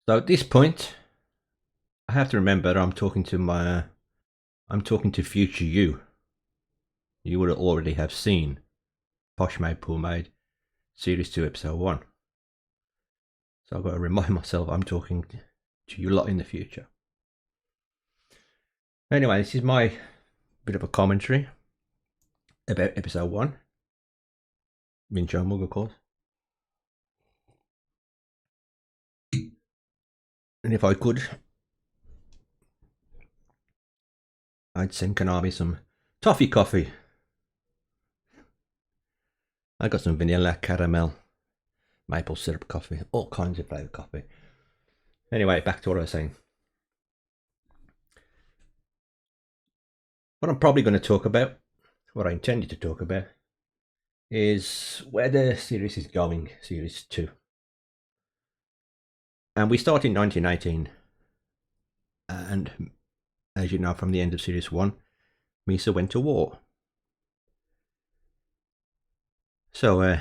So at this point, I have to remember I'm talking to future you. You would already have seen Posh Maid, Series 2, Episode 1. So I've got to remind myself I'm talking to you lot in the future. Anyway, this is my bit of a commentary about Episode 1. Mincho mug, of course. And if I could, I'd send Konami some toffee coffee. I got some vanilla, caramel, maple syrup coffee, all kinds of flavour coffee. Anyway, back to what I was saying. What I'm probably going to talk about, what I intended to talk about, is where the series is going, Series 2. And we start in 1918. And as you know from the end of Series 1, Misa went to war. So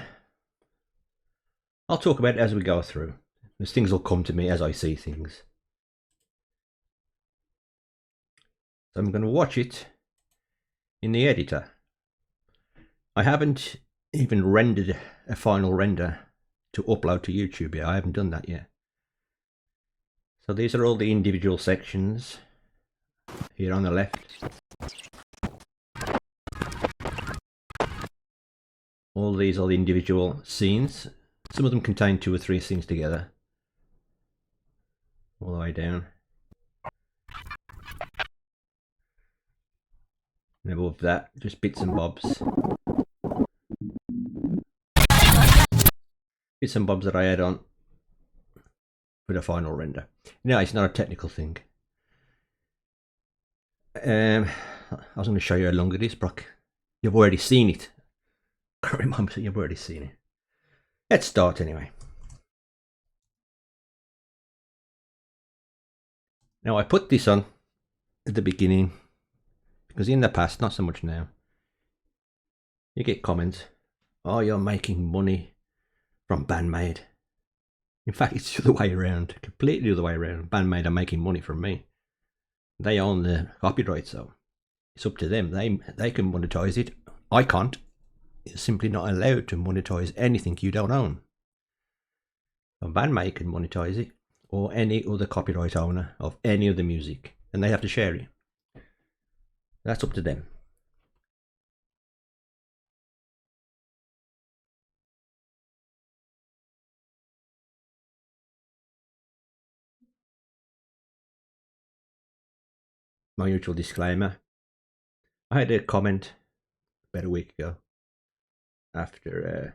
I'll talk about it as we go through. These things will come to me as I see things. So I'm going to watch it in the editor. I haven't even rendered a final render to upload to YouTube yet. I haven't done that yet. So these are all the individual sections here on the left. All these are the individual scenes. Some of them contain 2 or 3 scenes together. All the way down. And above that, just bits and bobs. Bits and bobs that I add on for the final render. No, it's not a technical thing. I was going to show you how long it is, Brock. You've already seen it. I can't remember, you've already seen it. Let's start anyway. Now I put this on at the beginning because in the past, not so much now, you get comments, oh, you're making money from Bandmaid. In fact, it's the other way around, completely the other way around. Bandmaid are making money from me. They own the copyright, so it's up to them. They can monetize it. I can't. It's simply not allowed to monetize anything you don't own. A Bandmaid can monetize it, or any other copyright owner of any of the music, and they have to share it. That's up to them. My usual disclaimer. I had a comment about a week ago after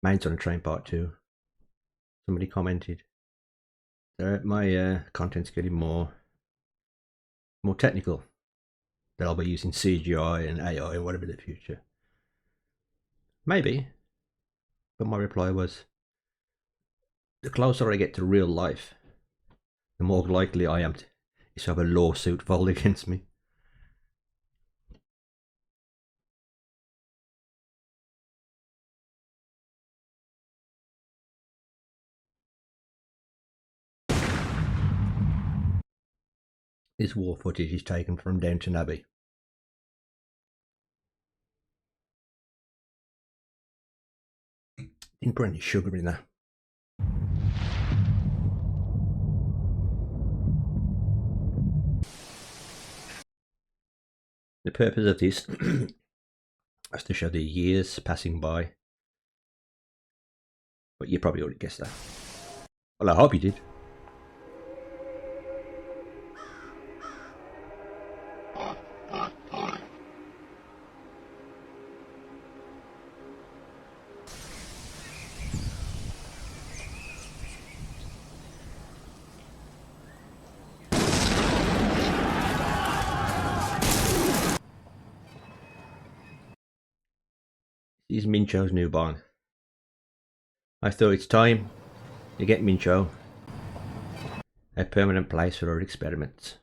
Maids on a Train Part 2. Somebody commented that my content's getting more technical, that I'll be using CGI and AI and whatever in the future. Maybe, but my reply was, the closer I get to real life, the more likely I am to have a lawsuit filed against me. This war footage is taken from Downton Abbey. Didn't put any sugar in there. The purpose of this is to show the years passing by. But you probably already guessed that. Well, I hope you did. This is Mincho's new barn. I thought it's time to get Mincho a permanent place for her experiments.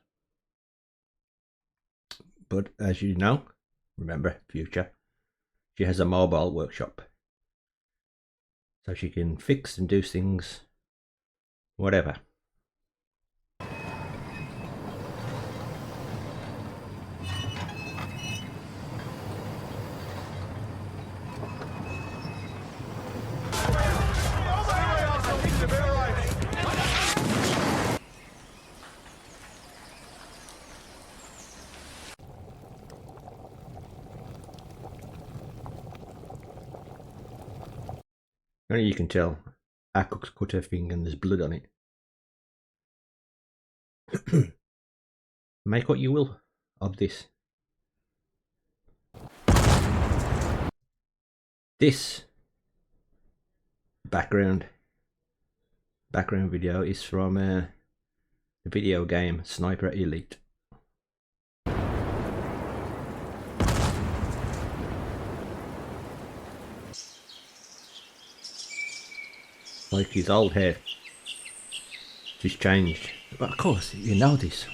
But as you know, remember, future, she has a mobile workshop. so she can fix and do things, whatever. Only you can tell our cook's cut her finger and there's blood on it. Make what you will of this. This background video is from the video game Sniper Elite. Like his old hair just changed. But of course, you know this.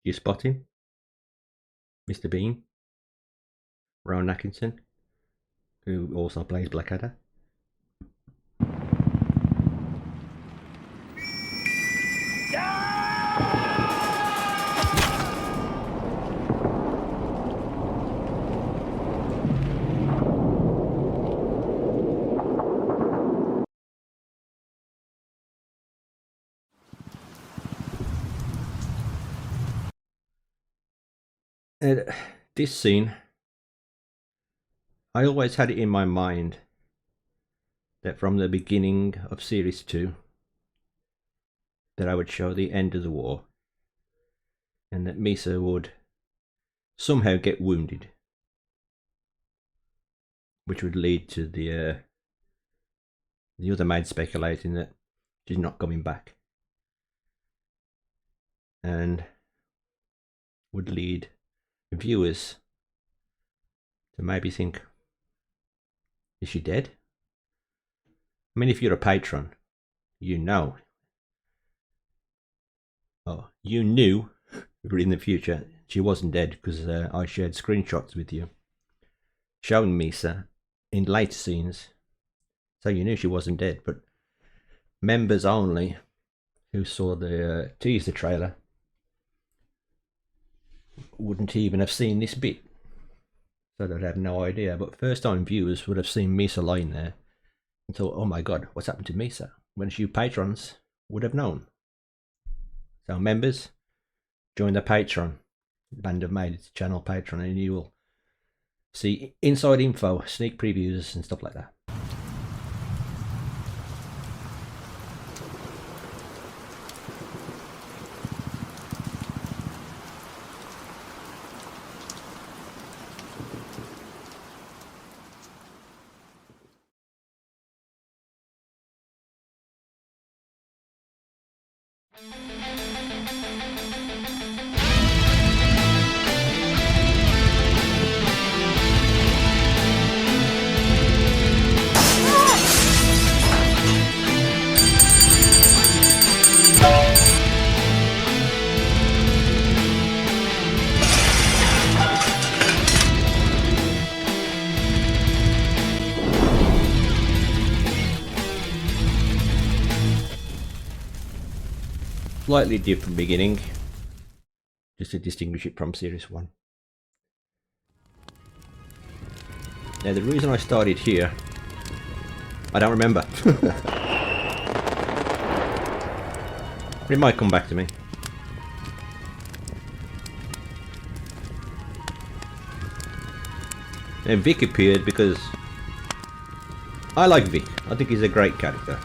You spot him? Mr. Bean? Rowan Atkinson, who also plays Blackadder. This scene, I always had it in my mind that from the beginning of Series 2 that I would show the end of the war and that Misa would somehow get wounded, which would lead to the other maid speculating that she's not coming back, and would lead viewers to maybe think, is she dead? I mean, if you're a patron, you know. Oh, you knew in the future she wasn't dead because I shared screenshots with you showing Misa in later scenes, so you knew she wasn't dead. But members only who saw the teaser trailer wouldn't even have seen this bit, so they'd have no idea. But first time viewers would have seen Misa lying there and thought, oh my god, what's happened to Misa? Whereas you patrons would have known. So members, join the Patreon, Band of Maids channel Patreon, and you will see inside info, sneak previews and stuff like that. Slightly different beginning, just to distinguish it from Series 1. Now the reason I started here, I don't remember. It might come back to me. Now Vic appeared because I like Vic. I think he's a great character.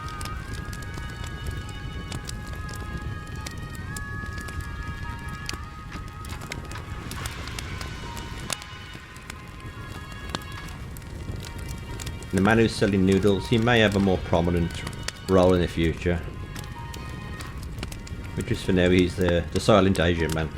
The man who's selling noodles, he may have a more prominent role in the future. But just for now, he's the silent Asian man.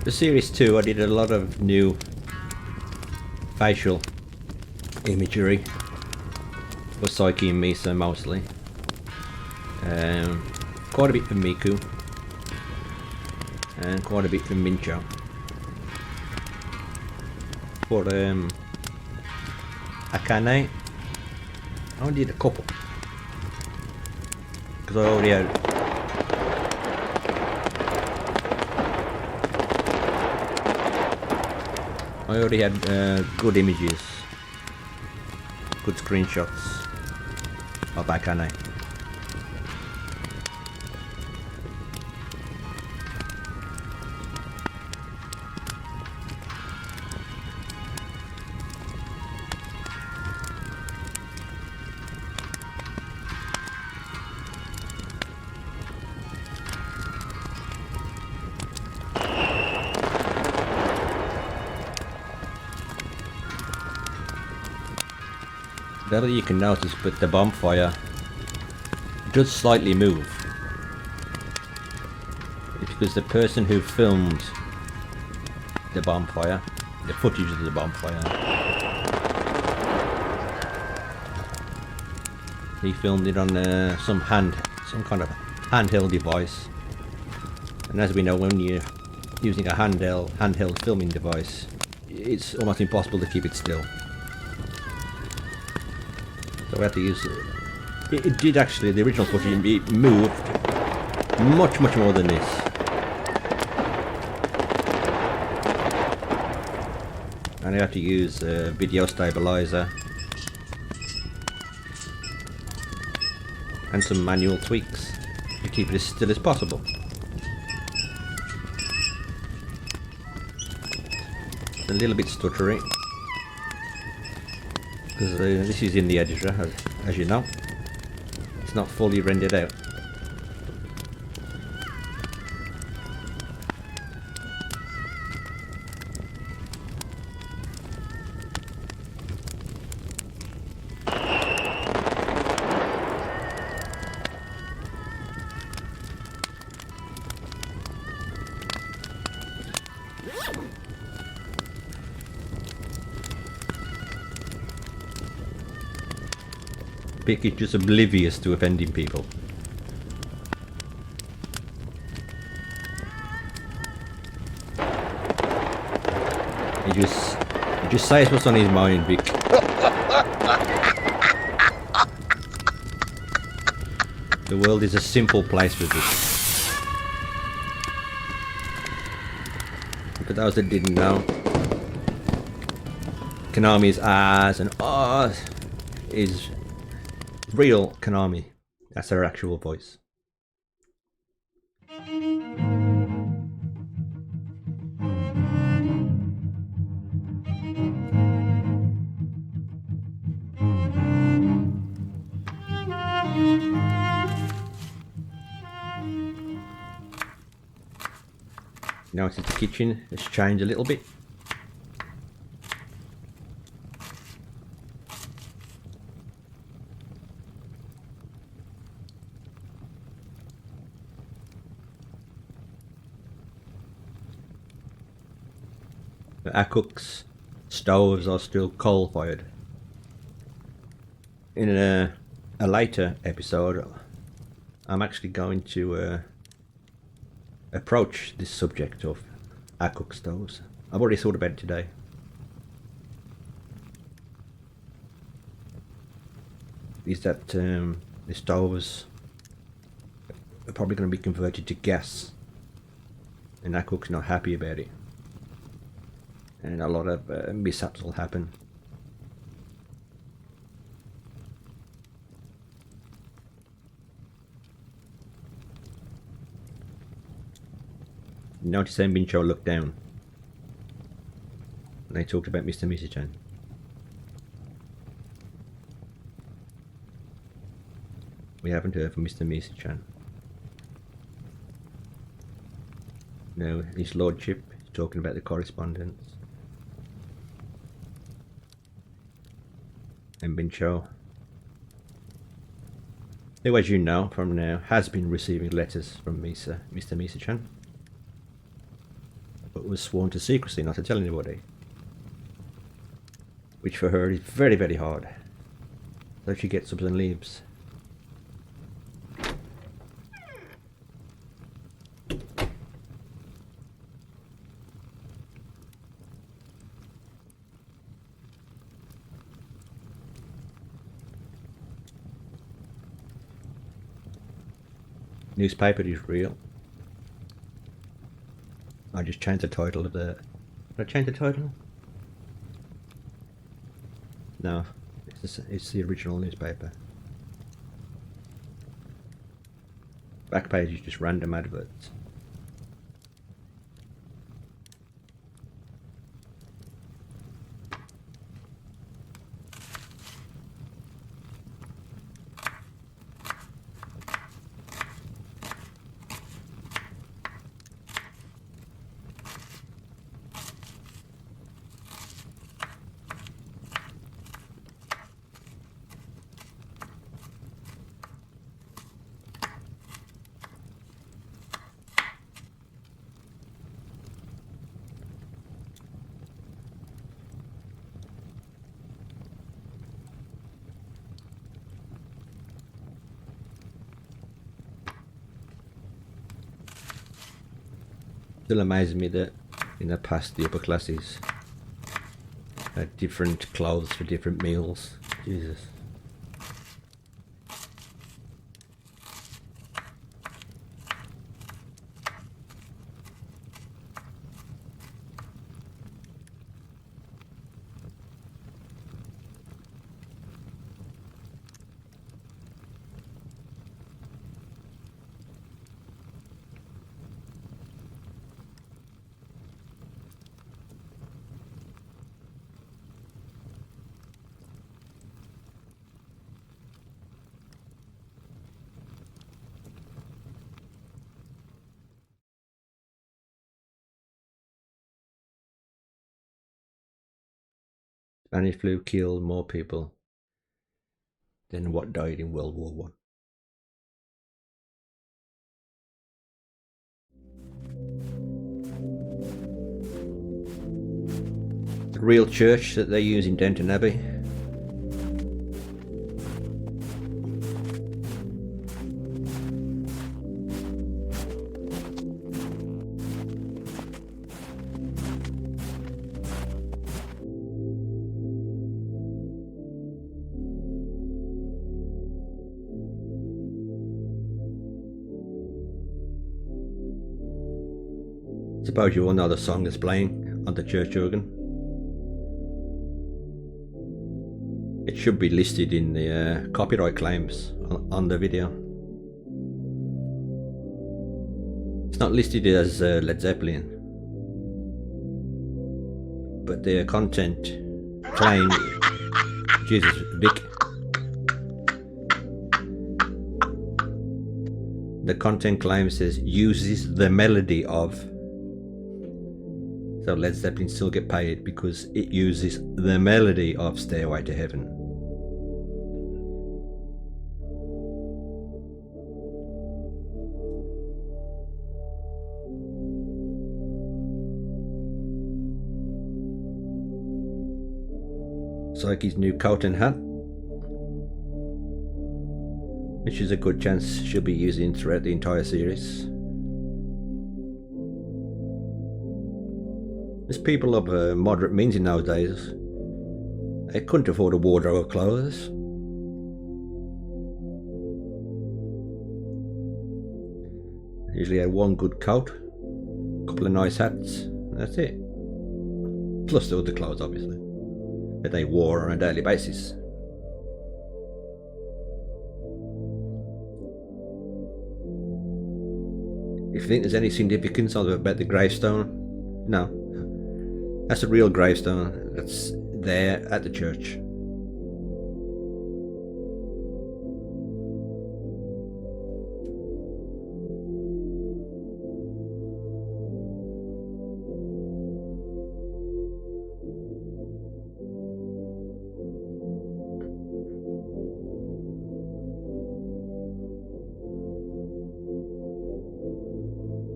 The series 2, I did a lot of new facial imagery for Psyche and Misa mostly. Quite a bit for Miku and quite a bit for Mincho. For Akane, I only did a couple because I already had good images, good screenshots of Akane. That you can notice, but the bonfire does slightly move. It's because the person who filmed the bonfire, the footage of the bonfire, he filmed it on some kind of handheld device. And as we know, when you're using a handheld filming device, it's almost impossible to keep it still. So we had to use it. It did actually, the original footage, it moved much more than this. And I had to use a video stabilizer and some manual tweaks to keep it as still as possible. It's a little bit stuttery, because this is in the editor, as you know. It's not fully rendered out. Pick is just oblivious to offending people. He just says what's on his mind, Vic. The world is a simple place for Vic. For those that didn't know, Konami's ahs and ahs is real Konami. That's her actual voice. Notice the kitchen has changed a little bit. The Akuk's stoves are still coal-fired. In a later episode, I'm actually going to approach this subject of Akuk stoves. I've already thought about it today. Is that the stoves are probably going to be converted to gas, and Akuk's not happy about it. And a lot of mishaps will happen. Notice how Mincho looked down when they talked about Mr. Misa-chan. We haven't heard from Mr. Misa-chan. No, his lordship is talking about the correspondence. And Mincho, who, as you know from now, has been receiving letters from Mr. Misa-chan. But but was sworn to secrecy, not to tell anybody. Which for her is very, very hard. So she gets up and leaves. Newspaper is real. I just changed the title of the... Did I change the title? No, it's the original newspaper. Back page is just random adverts. Still amazes me that in the past the upper classes had different clothes for different meals. Jesus. Spanish flu killed more people than what died in World War One. The real church that they use in Downton Abbey. Suppose you all know the song that's playing on the church organ. It should be listed in the copyright claims on the video. It's not listed as Led Zeppelin, but the content claim... Jesus, Vic. The content claim says uses the melody of... So Led Zeppelin still get paid because it uses the melody of Stairway to Heaven. Psyche's new coat and hat, which is a good chance she'll be using throughout the entire series. There's people of moderate means in those days. They couldn't afford a wardrobe of clothes. Usually had one good coat, a couple of nice hats, and that's it. Plus the other clothes, obviously, that they wore on a daily basis. If you think there's any significance about the gravestone, no. That's a real gravestone that's there at the church.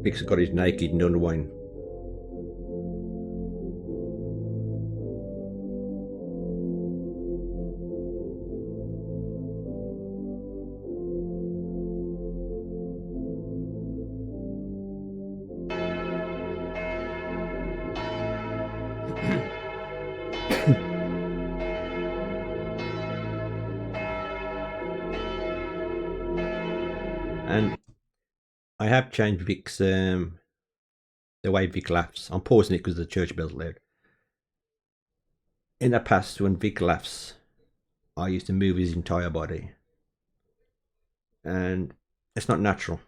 Vic's got his naked nun wine. And I have changed Vic's the way Vic laughs. I'm pausing it because the church bell's loud. In the past, when Vic laughs, I used to move his entire body, and it's not natural.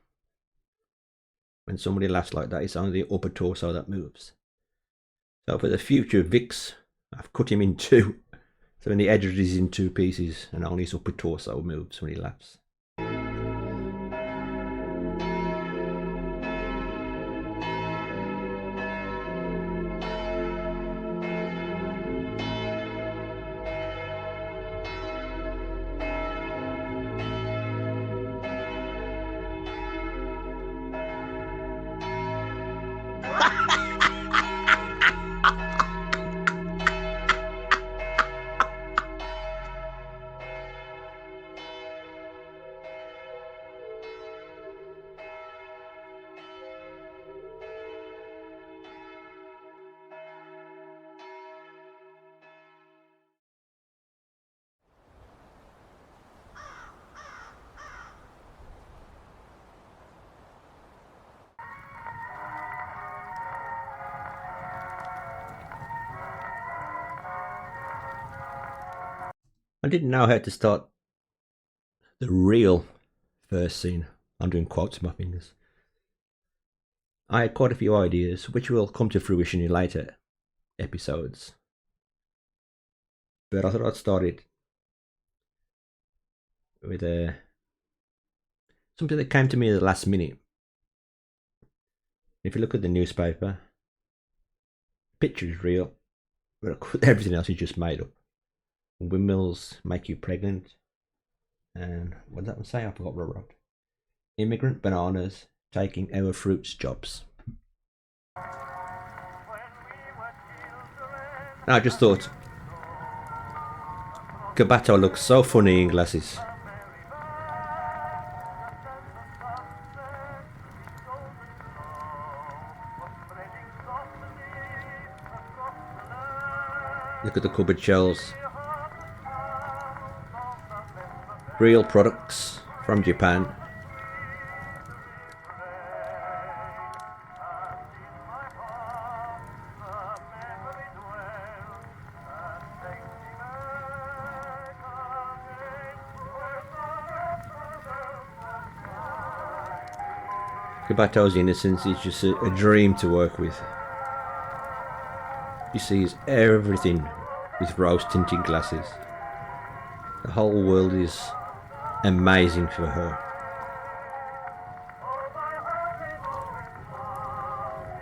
When somebody laughs like that, it's only the upper torso that moves. So for the future Vic's, I've cut him in two. So when the edge is in two pieces, and only his upper torso moves when he laughs. I didn't know how to start the real first scene. I'm doing quotes with my fingers. I had quite a few ideas, which will come to fruition in later episodes. But I thought I'd start it with something that came to me at the last minute. If you look at the newspaper, the picture is real, but everything else is just made up. Windmills make you pregnant. And what did that one say? I forgot what I wrote. Immigrant bananas taking our fruits jobs. I just thought Gabato looks so funny in glasses. Look at the cupboard shelves. Real products from Japan. Gabato's innocence is just a dream to work with. She sees everything with rose tinted glasses. The whole world is amazing for her.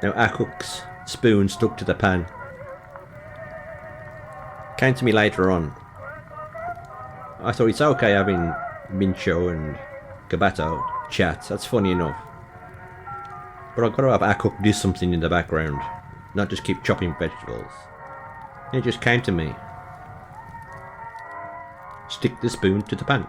Now Akuk's spoon stuck to the pan. Came to me later on. I thought it's okay having Mincho and Gabato chat, that's funny enough. But I've got to have Akuk do something in the background, not just keep chopping vegetables. And it just came to me. Stick the spoon to the pan.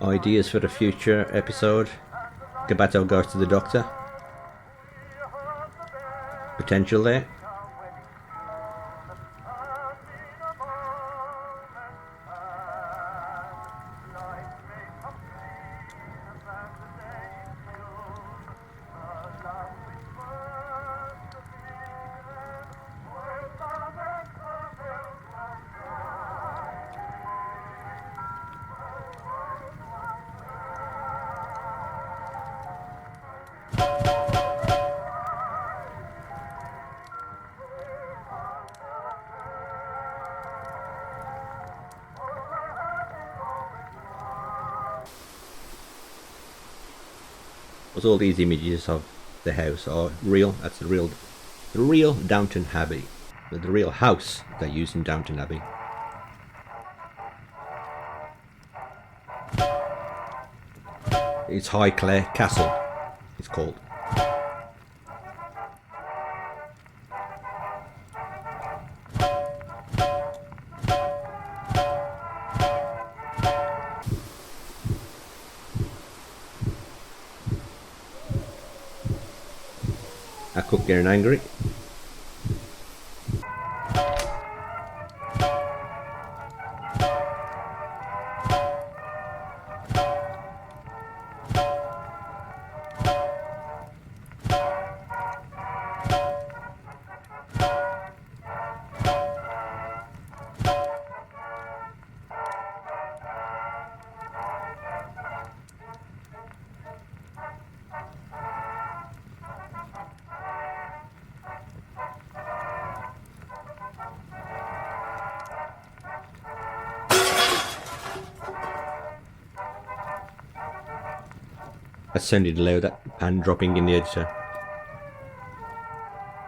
Ideas for the future episode. Gabato goes to the doctor. Potential there. Because all these images of the house are real. That's the real Downton Abbey, the real house they use in Downton Abbey. It's Highclere Castle, it's called. A cook getting angry. That sounded loud, that pan dropping in the editor.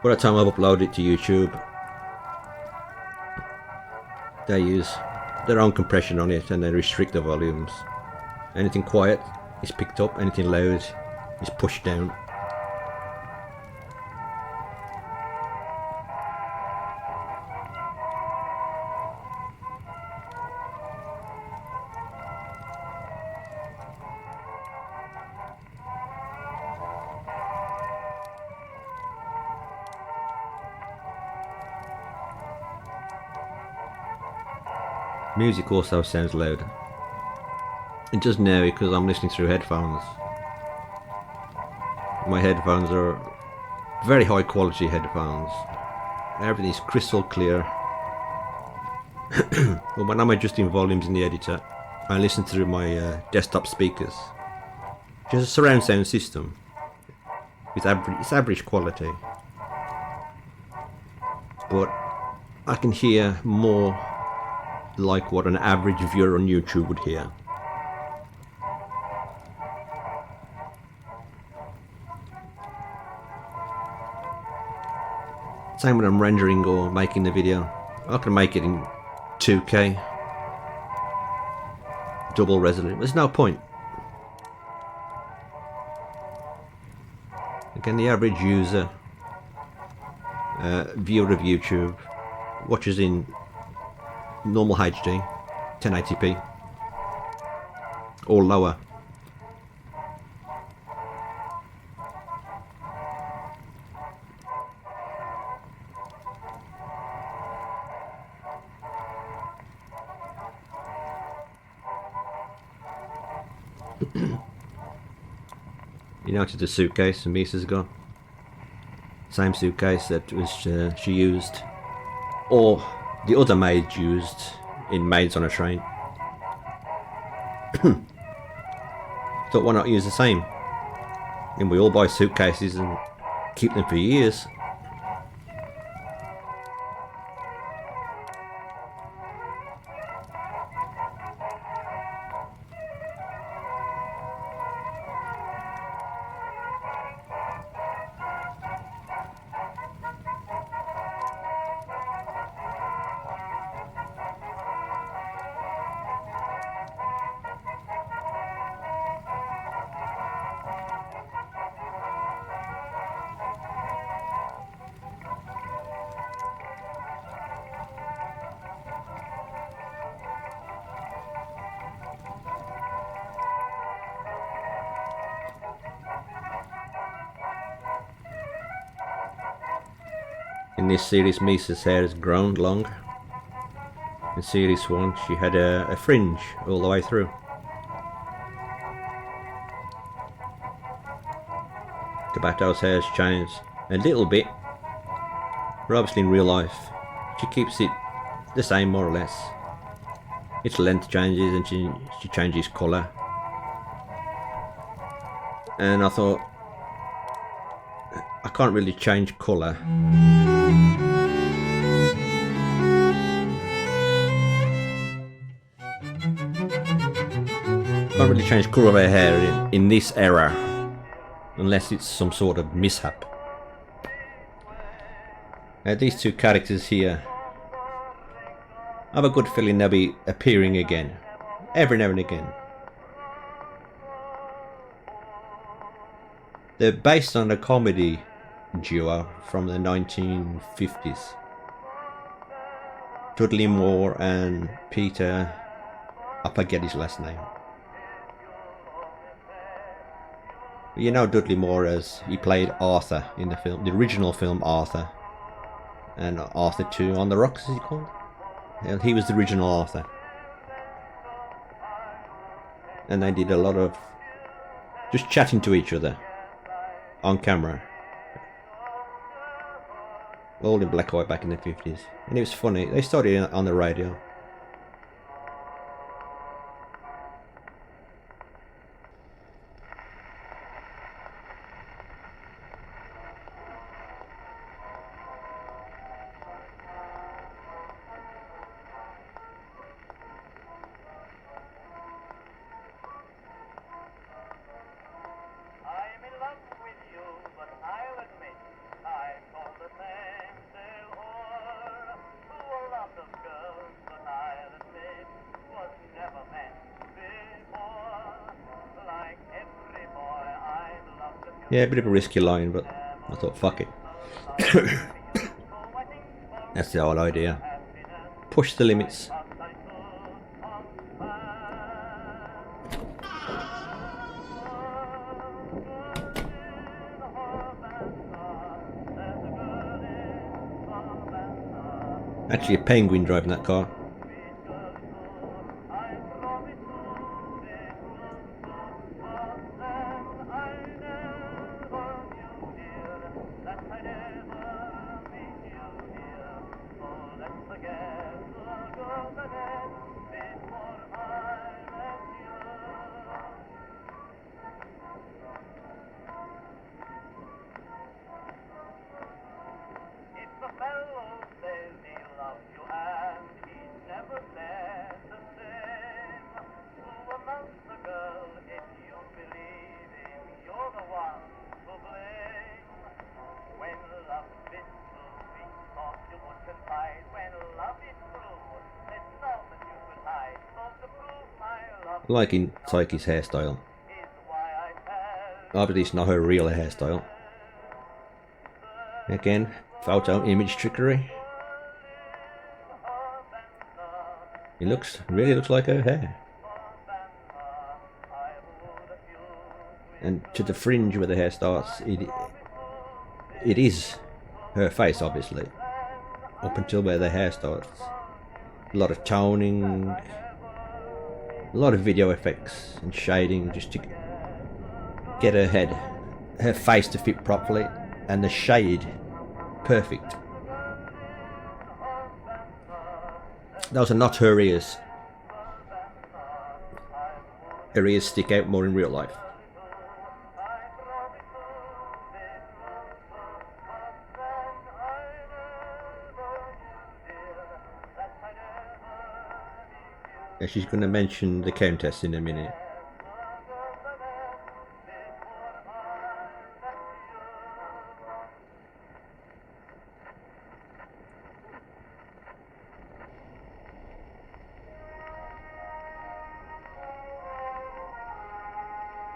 By the time I've uploaded it to YouTube, they use their own compression on it and they restrict the volumes. Anything quiet is picked up, anything loud is pushed down. Music also sounds loud. It does now because I'm listening through headphones. My headphones are very high quality headphones. Everything's crystal clear. But when I'm adjusting volumes in the editor, I listen through my desktop speakers. Just a surround sound system. It's average quality. But I can hear more like what an average viewer on YouTube would hear. Same when I'm rendering or making the video. I can make it in 2K, double resolution. There's no point. Again, the average user, viewer of YouTube, watches in normal HD, 1080p, or lower. You notice the suitcase Misa's got? Same suitcase that was she used, or the other maid used in Maids on a Train. Thought, why not use the same? And we all buy suitcases and keep them for years. In this series, Misa's hair has grown long. In series 1, she had a fringe all the way through. Kabato's hair has changed a little bit, but obviously in real life, she keeps it the same more or less. Its length changes and she changes colour. And I thought, I can't really change colour. Can't really change colour of her hair in this era, unless it's some sort of mishap. These two characters here, I have a good feeling they'll be appearing again, every now and again. They're based on a comedy duo from the 1950s. Dudley Moore and Peter, I forget his last name. You know Dudley Moore as he played Arthur in the film, the original film Arthur, and Arthur 2 on the Rocks, is he called? And he was the original Arthur. And they did a lot of just chatting to each other on camera. All in black and white back in the 50s. And it was funny. They started on the radio. Yeah, a bit of a risky line, but I thought, fuck it. That's the whole idea. Push the limits. Actually a penguin driving that car. Liking Psyche's hairstyle. Obviously it's not her real hairstyle. Again, photo image trickery. It really looks like her hair. And to the fringe where the hair starts, it is her face, obviously. Up until where the hair starts. A lot of toning, a lot of video effects and shading just to get her face to fit properly, and the shade perfect. Those are not her ears. Her ears stick out more in real life. And she's going to mention the Countess in a minute.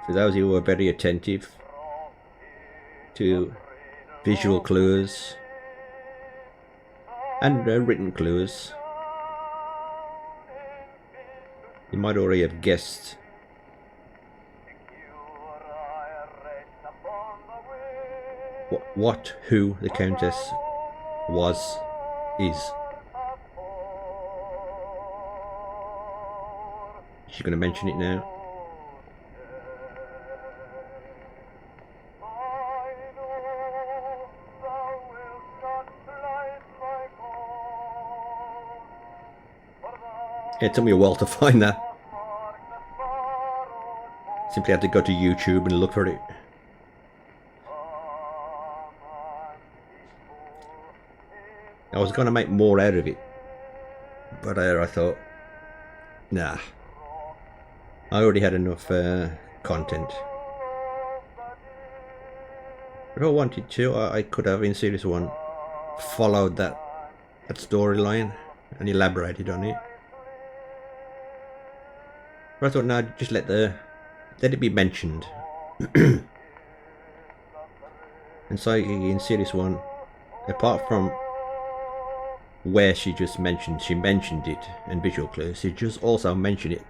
For those of you who are very attentive to visual clues and written clues, you might already have guessed who the Countess is. She's going to mention it now. It took me a while to find that. Simply had to go to YouTube and look for it. I was going to make more out of it, but I thought, nah, I already had enough content. If I wanted to, I could have, in Series 1, followed that storyline and elaborated on it. But I thought, no, just let it be mentioned. And so in Series 1, apart from where she mentioned it in visual clues, she just also mentioned it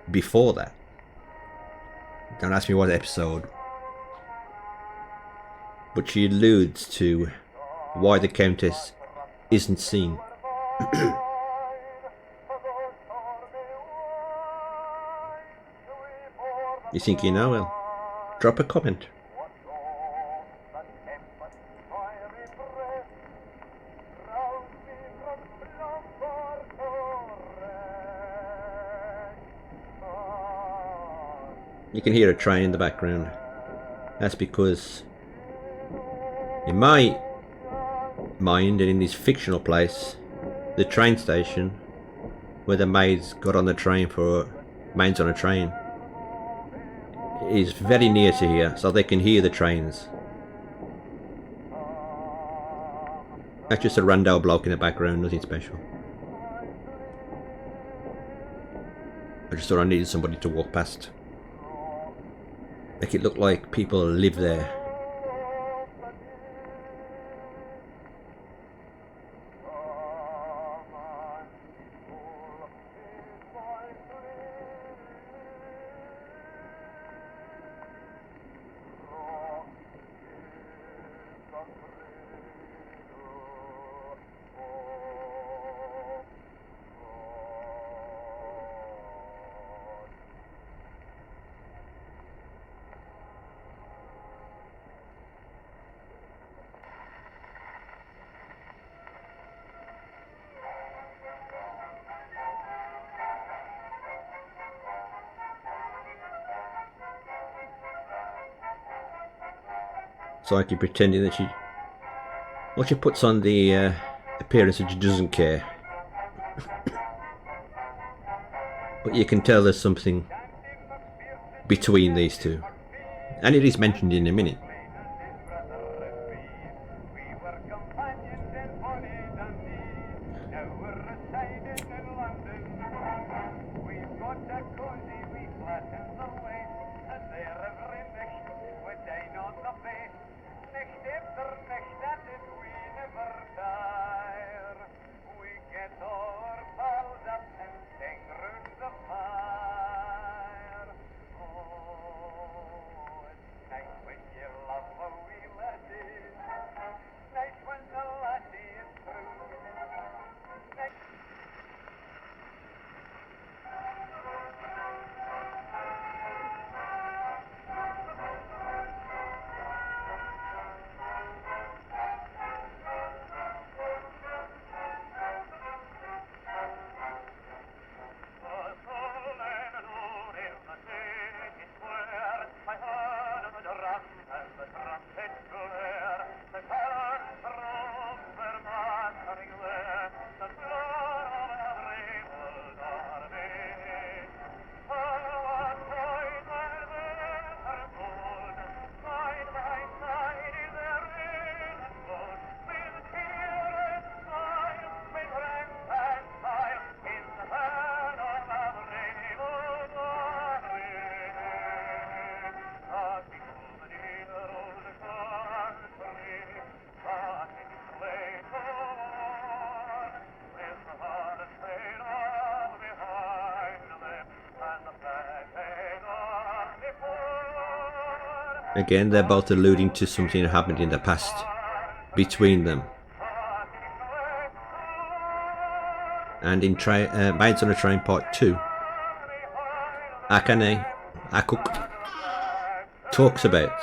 before that. Don't ask me what episode but she alludes to why the Countess isn't seen. You think you know? Well, drop a comment. You can hear a train in the background. That's because in my mind and in this fictional place, the train station where the maids got on the train for Maids on a Train is very near to here, so they can hear the trains. That's just a random bloke in the background, nothing special. I just thought I needed somebody to walk past. Make it look like people live there. Psyche pretending that she puts on the appearance that she doesn't care. But you can tell there's something between these two, and it is mentioned in a minute. Again, they're both alluding to something that happened in the past between them. And in Maids on a Train Part 2, Akane Akuk talks about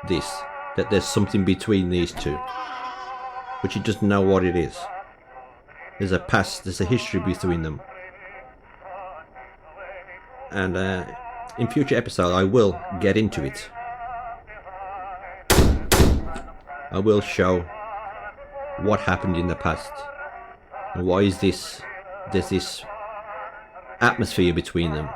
this, that there's something between these two, but she doesn't know what it is. There's a past, there's a history between them. And in future episodes I will get into it. I will show what happened in the past and why is there's this atmosphere between them.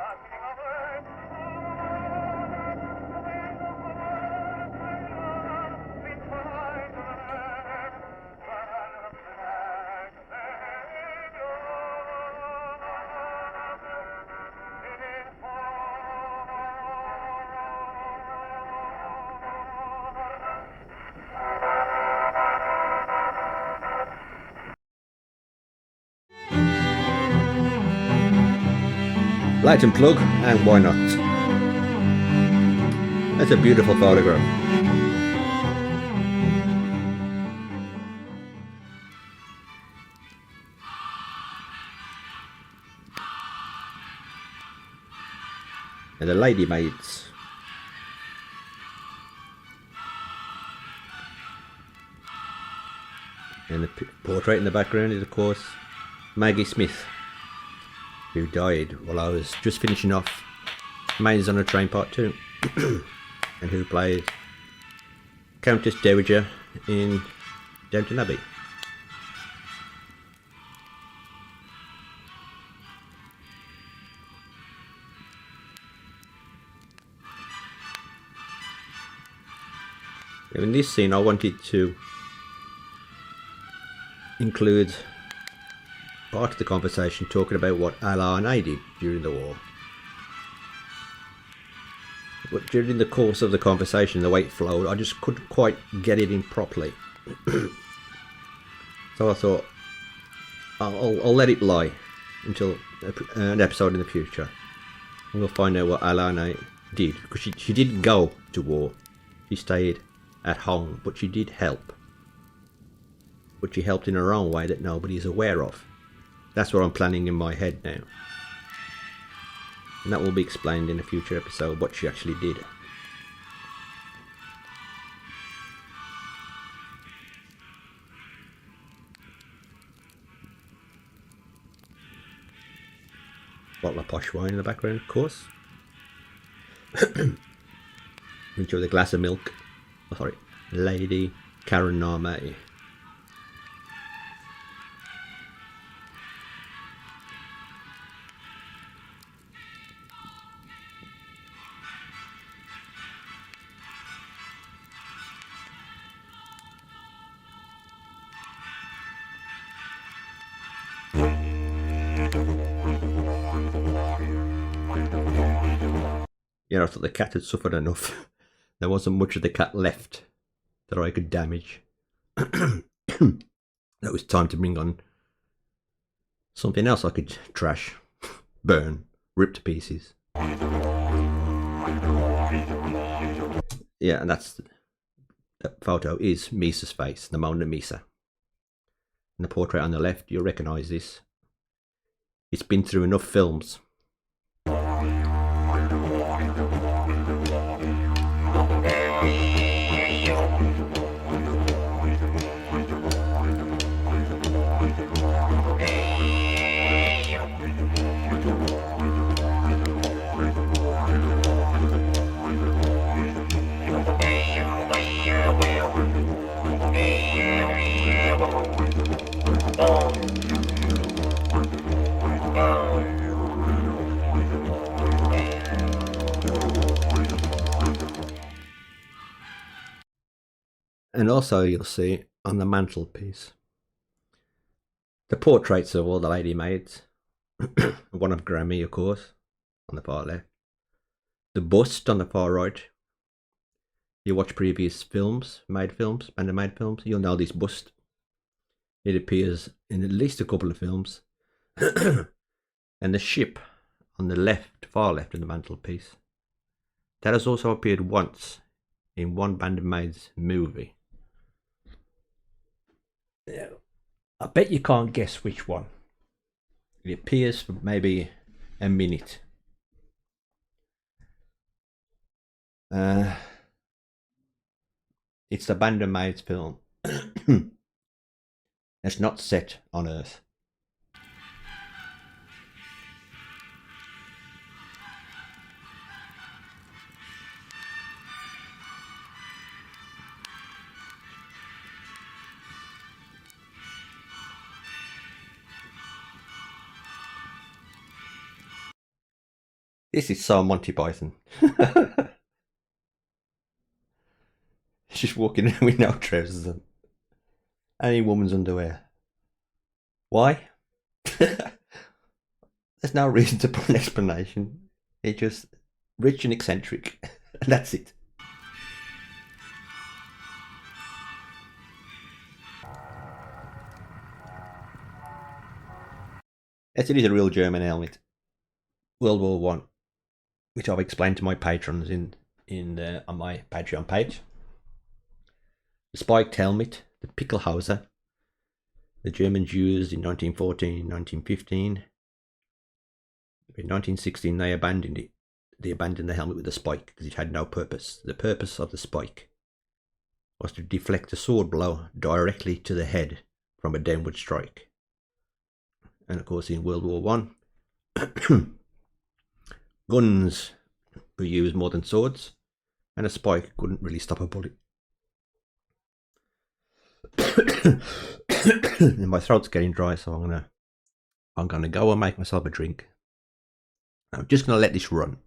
Light and plug, and why not? That's a beautiful photograph. And the lady maids. And the portrait in the background is, of course, Maggie Smith, who died while I was just finishing off Maids on a Train Part 2, and who played Countess Dowager in Downton Abbey. In this scene I wanted to include part of the conversation talking about what Allah and I did during the war. But during the course of the conversation, the way it flowed, I just couldn't quite get it in properly. So I thought, I'll let it lie until an episode in the future. And we'll find out what Alana did. Because she didn't go to war. She stayed at home, but she did help. But she helped in her own way that nobody's aware of. That's what I'm planning in my head now. And that will be explained in a future episode, what she actually did. Bottle of posh wine in the background, of course. Reach with a glass of milk. Oh, sorry, Lady Karen Name. Yeah, I thought the cat had suffered enough. There wasn't much of the cat left that I could damage. That was time to bring on something else I could trash, burn, rip to pieces. Yeah, and that photo is Misa's face, the Mona Misa. And the portrait on the left, you'll recognise this. It's been through enough films. And also you'll see on the mantelpiece the portraits of all the lady maids. One of Grammy, of course, on the far left. The bust on the far right. You watch previous films, Maid films, Band Maid films, you'll know this bust. It appears in at least a couple of films. And the ship on the left, far left of the mantelpiece, that has also appeared once in one Band of Maids movie. Yeah, I bet you can't guess which one. It appears for maybe a minute. It's the Band of Maids film. It's not set on Earth. This is so Monty Python. Just walking in with no trousers on. Any woman's underwear. Why? There's no reason to put an explanation. It's just rich and eccentric. And that's it. Yes, it is a real German helmet. World War One, which I've explained to my patrons on my Patreon page. The spiked helmet, the Pickelhauser, the Germans used in 1914, 1915. In 1916 they abandoned it they abandoned the helmet with the spike because it had no purpose. The purpose of the spike was to deflect a sword blow directly to the head from a downward strike. And of course, in World War One, guns were used more than swords, and a spike couldn't really stop a bullet. And my throat's getting dry, so I'm gonna go and make myself a drink. I'm just gonna let this run.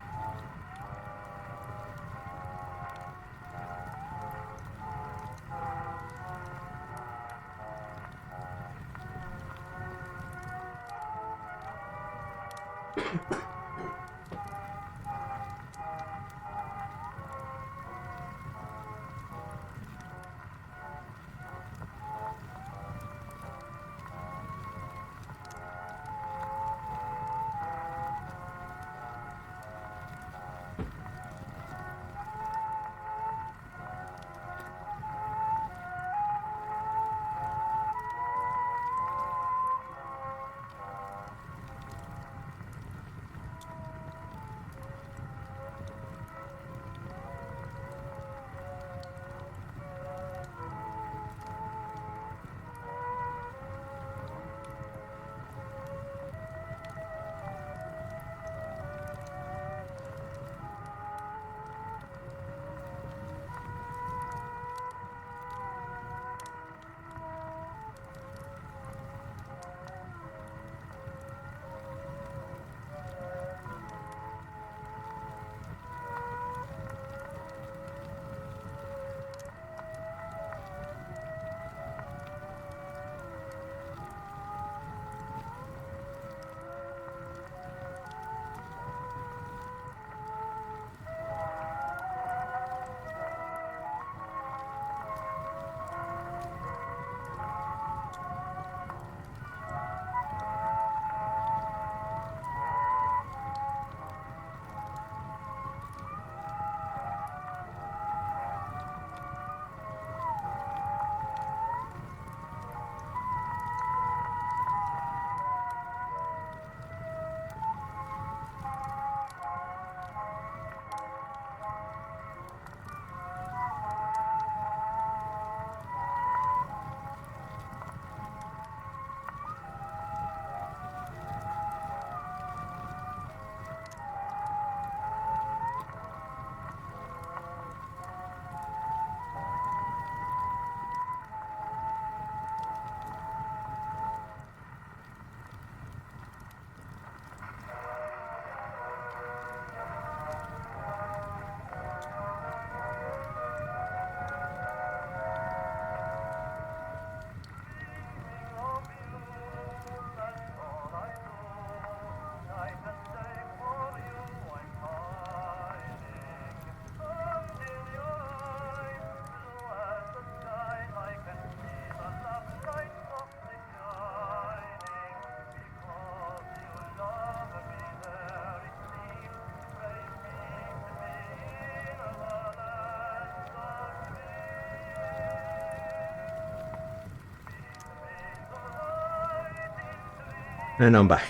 And I'm back.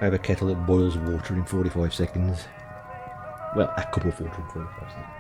I have a kettle that boils water in 45 seconds. Well, a cup of water in 45 seconds.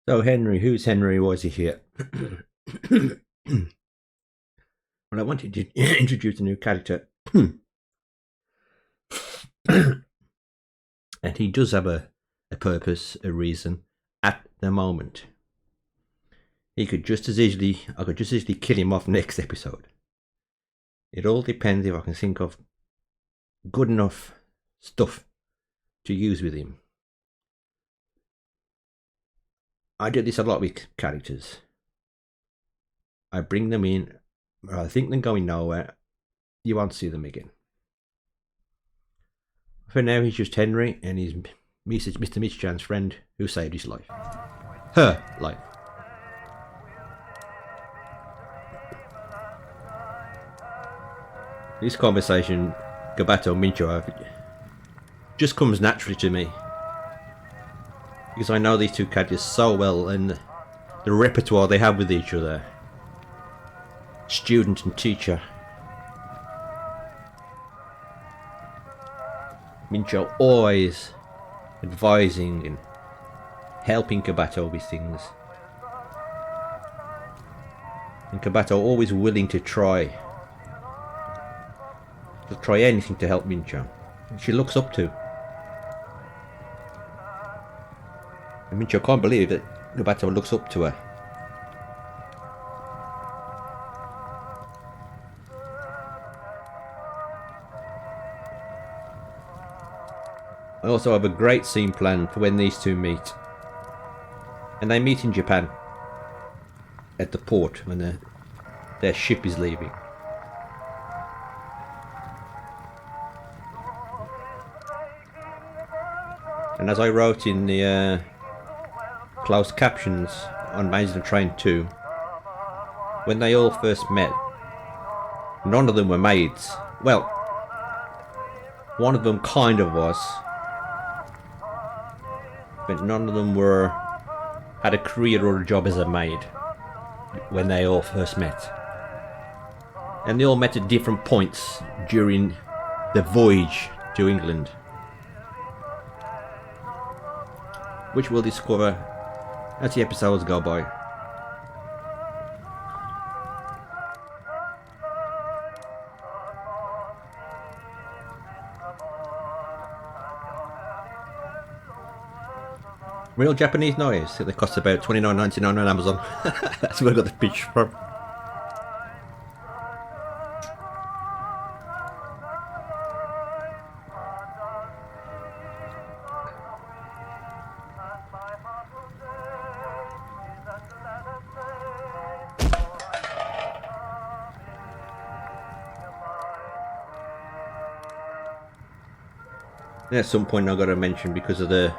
So Henry, who's Henry? Was he here? Well, Well, I wanted to introduce a new character. And he does have a purpose, a reason at the moment. I could just as easily kill him off next episode. It all depends if I can think of good enough stuff to use with him. I do this a lot with characters. I bring them in, or I think they're going nowhere. You won't see them again. For now, he's just Henry, and he's Mr. Mitchan's friend who saved his life. Her life. This conversation, Gabato Mincho, just comes naturally to me. Because I know these two characters so well, and the repertoire they have with each other. Student and teacher. Mincho always advising and helping Kabato with things. And Kabato always willing to try anything to help Mincho. And she looks up to. And Mincho can't believe that Kabato looks up to her. I also have a great scene planned for when these two meet. And they meet in Japan. At the port when their ship is leaving. And as I wrote in the closed captions on Maids of Train 2, when they all first met, none of them were maids. Well, one of them kind of was. But none of them had a career or a job as a maid when they all first met. And they all met at different points during the voyage to England, which we'll discover as the episodes go by. Real Japanese knives. They cost about $29.99 on Amazon. That's where I got the pitch from. And at some point I've got to mention, because of the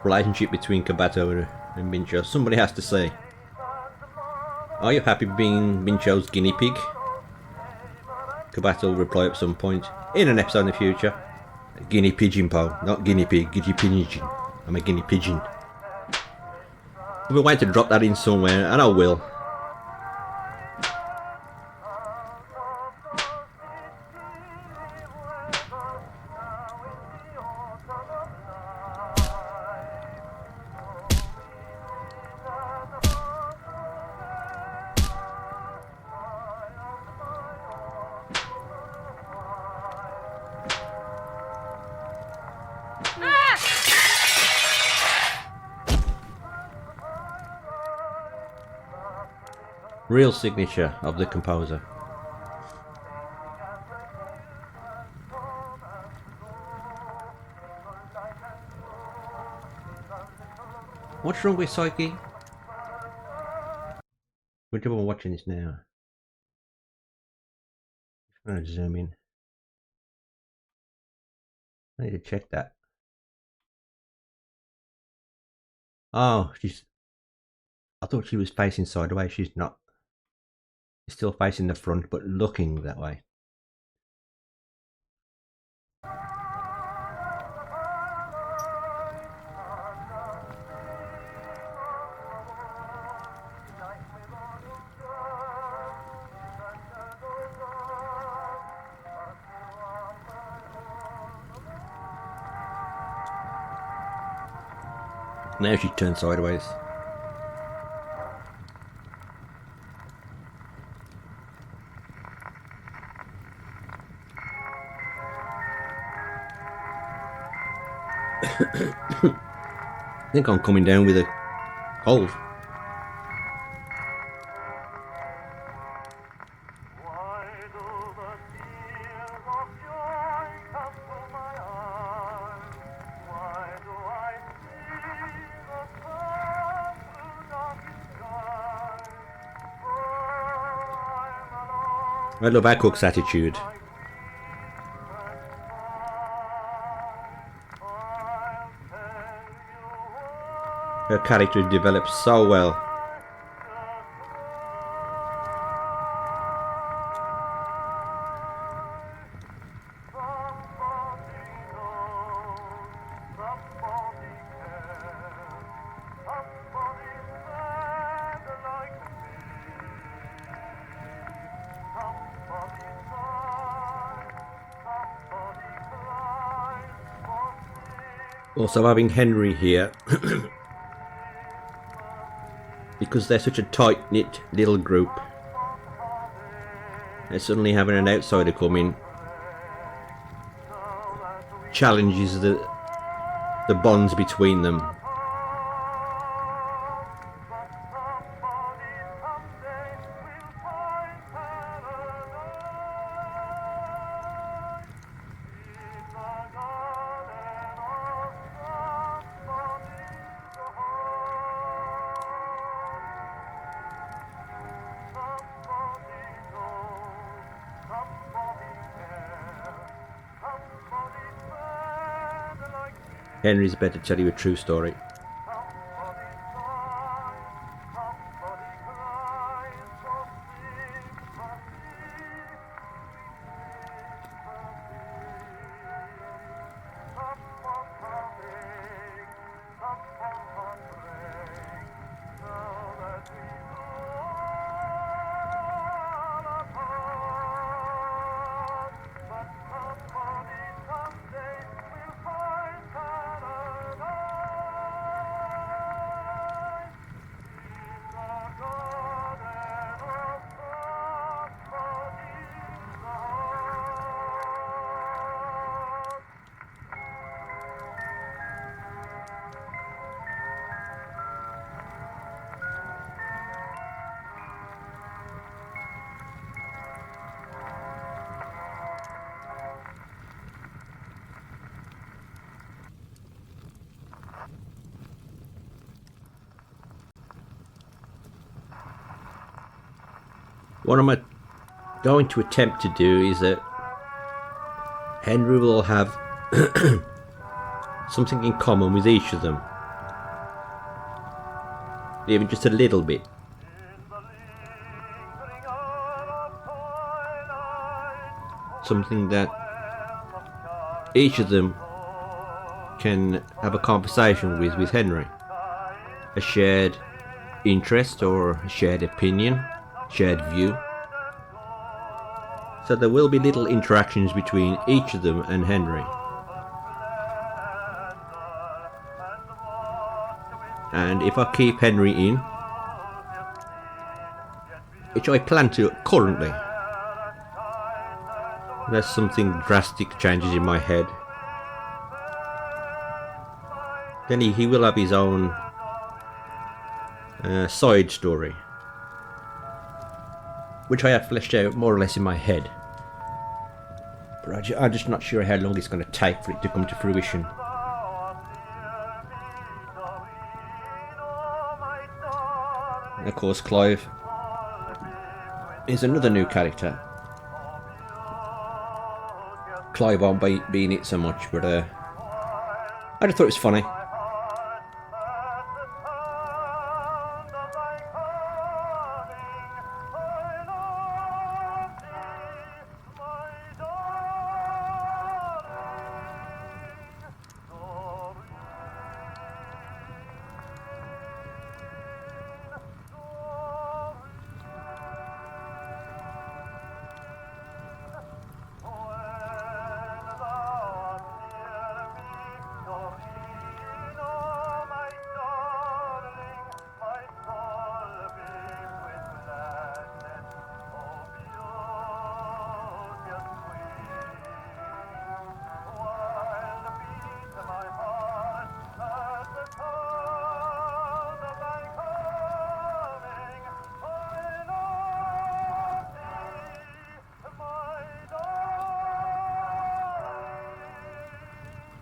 relationship between Kabato and Mincho, somebody has to say, are you happy being Mincho's guinea pig? Kabato will reply at some point, in an episode in the future, guinea pigeon, Paul, not guinea pig, guinea pigeon. I'm a guinea pigeon. I've been waiting to drop that in somewhere, and I will. Real signature of the composer. What's wrong with Psyche? Good job on watching this now. I'm going to zoom in. I need to check that. Oh, I thought she was facing sideways. She's not. She's still facing the front, but looking that way. Now she turns sideways. I think I'm coming down with a cold. I love our cook's attitude. Her character develops so well. Also having Henry here, because they're such a tight-knit little group, and suddenly having an outsider come in challenges the bonds between them. Henry's better tell you a true story. What I'm going to attempt to do is that Henry will have something in common with each of them, even just a little bit. Something that each of them can have a conversation with Henry. A shared interest or a shared opinion, shared view. So there will be little interactions between each of them and Henry. And if I keep Henry in, which I plan to currently, there's something drastic changes in my head, then he will have his own side story, which I have fleshed out more or less in my head, but I'm just not sure how long it's going to take for it to come to fruition. And of course Clive is another new character. Clive won't be in it so much, but I just thought it was funny.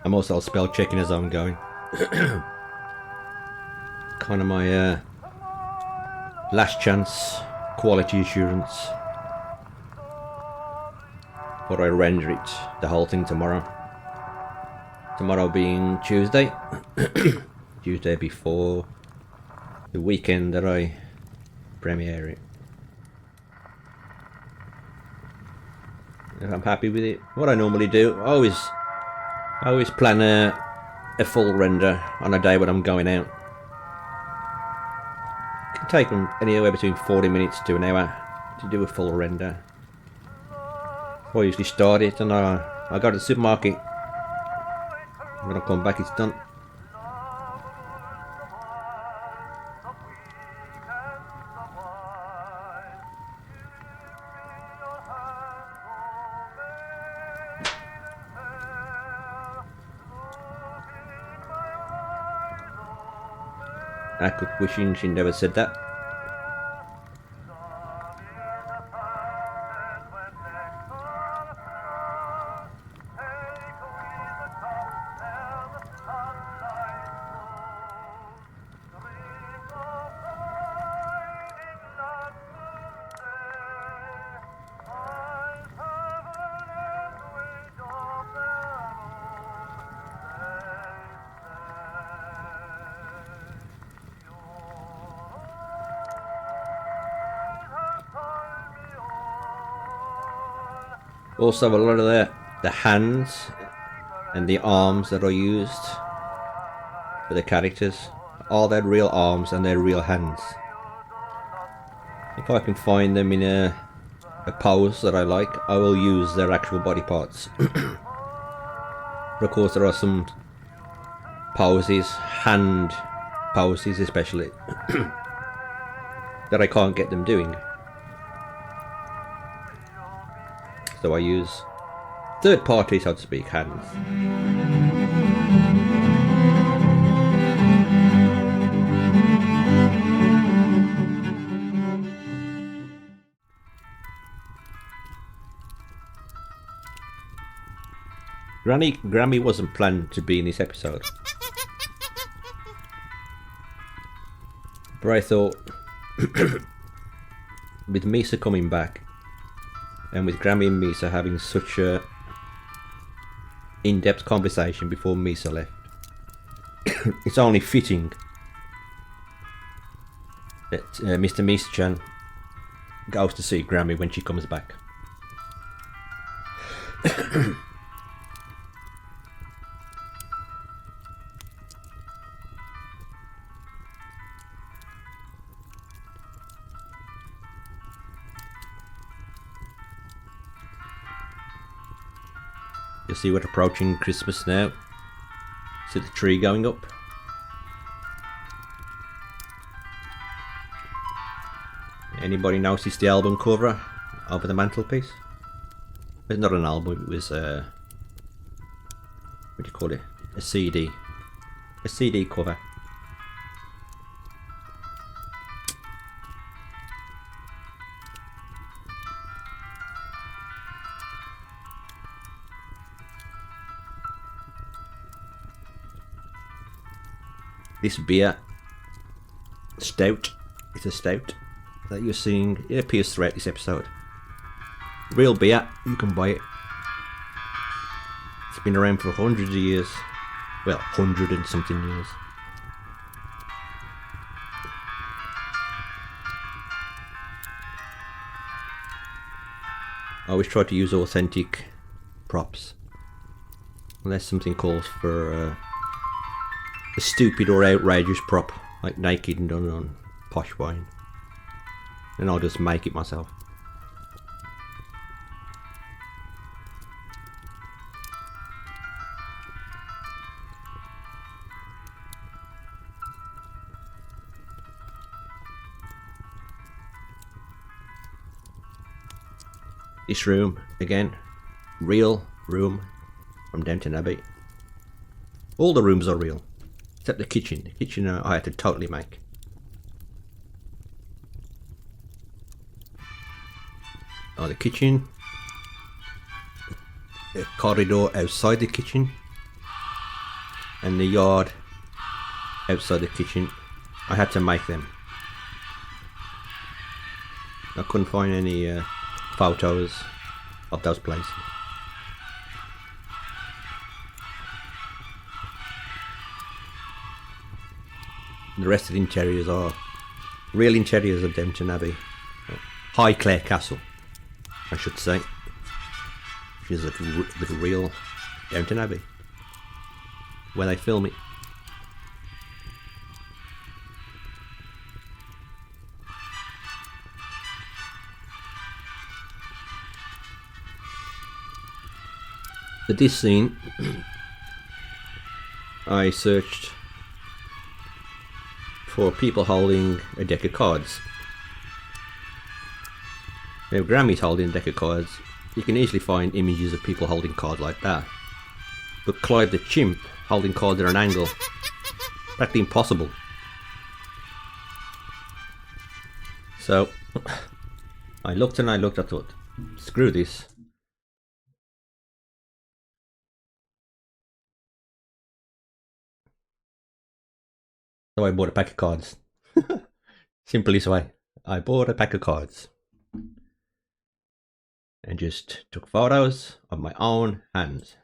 I'm also spell checking as I'm going. Kind of my last chance quality assurance. Or I render it, the whole thing tomorrow. Tomorrow being Tuesday. Tuesday before the weekend that I premiere it. I'm happy with it. What I normally do, I always plan a full render on a day when I'm going out. It can take them anywhere between 40 minutes to an hour to do a full render. So I usually start it and I go to the supermarket. When I come back it's done. I could wishing she never said that. Also, a lot of the hands and the arms that are used for the characters are their real arms and their real hands. If I can find them in a pose that I like, I will use their actual body parts. But of course, there are some poses, hand poses especially, that I can't get them doing. So I use third party, so to speak, hands. Grammy wasn't planned to be in this episode. But I thought, with Misa coming back, and with Grammy and Misa having such a in-depth conversation before Misa left, it's only fitting that Mr. Misa-chan goes to see Grammy when she comes back. You see we're approaching Christmas now. See the tree going up. Anybody notice the album cover over the mantelpiece? It's not an album, it was what do you call it? A CD. A CD cover. This beer, stout, it's a stout that you're seeing, it appears throughout this episode. Real beer, you can buy it. It's been around for hundreds of years. Well, 100 and something years. I always try to use authentic props. Unless something calls for a stupid or outrageous prop, like naked and done on Posh Wine. Then I'll just make it myself. This room, again, real room from Downton Abbey. All the rooms are real, except the kitchen. The kitchen I had to totally make. Oh, the kitchen. The corridor outside the kitchen. and the yard outside the kitchen. I had to make them. I couldn't find any photos of those places. The rest of the interiors are real interiors of Downton Abbey. Highclere Castle, I should say, which is the real Downton Abbey, where they film it. For this scene, I searched for people holding a deck of cards. Now, Grammy's holding a deck of cards. You can easily find images of people holding cards like that. But Clive the Chimp holding cards at an angle, practically impossible. So, I looked and I looked, I thought, screw this. So I bought a pack of cards. Simple this way. I bought a pack of cards. And just took photos of my own hands.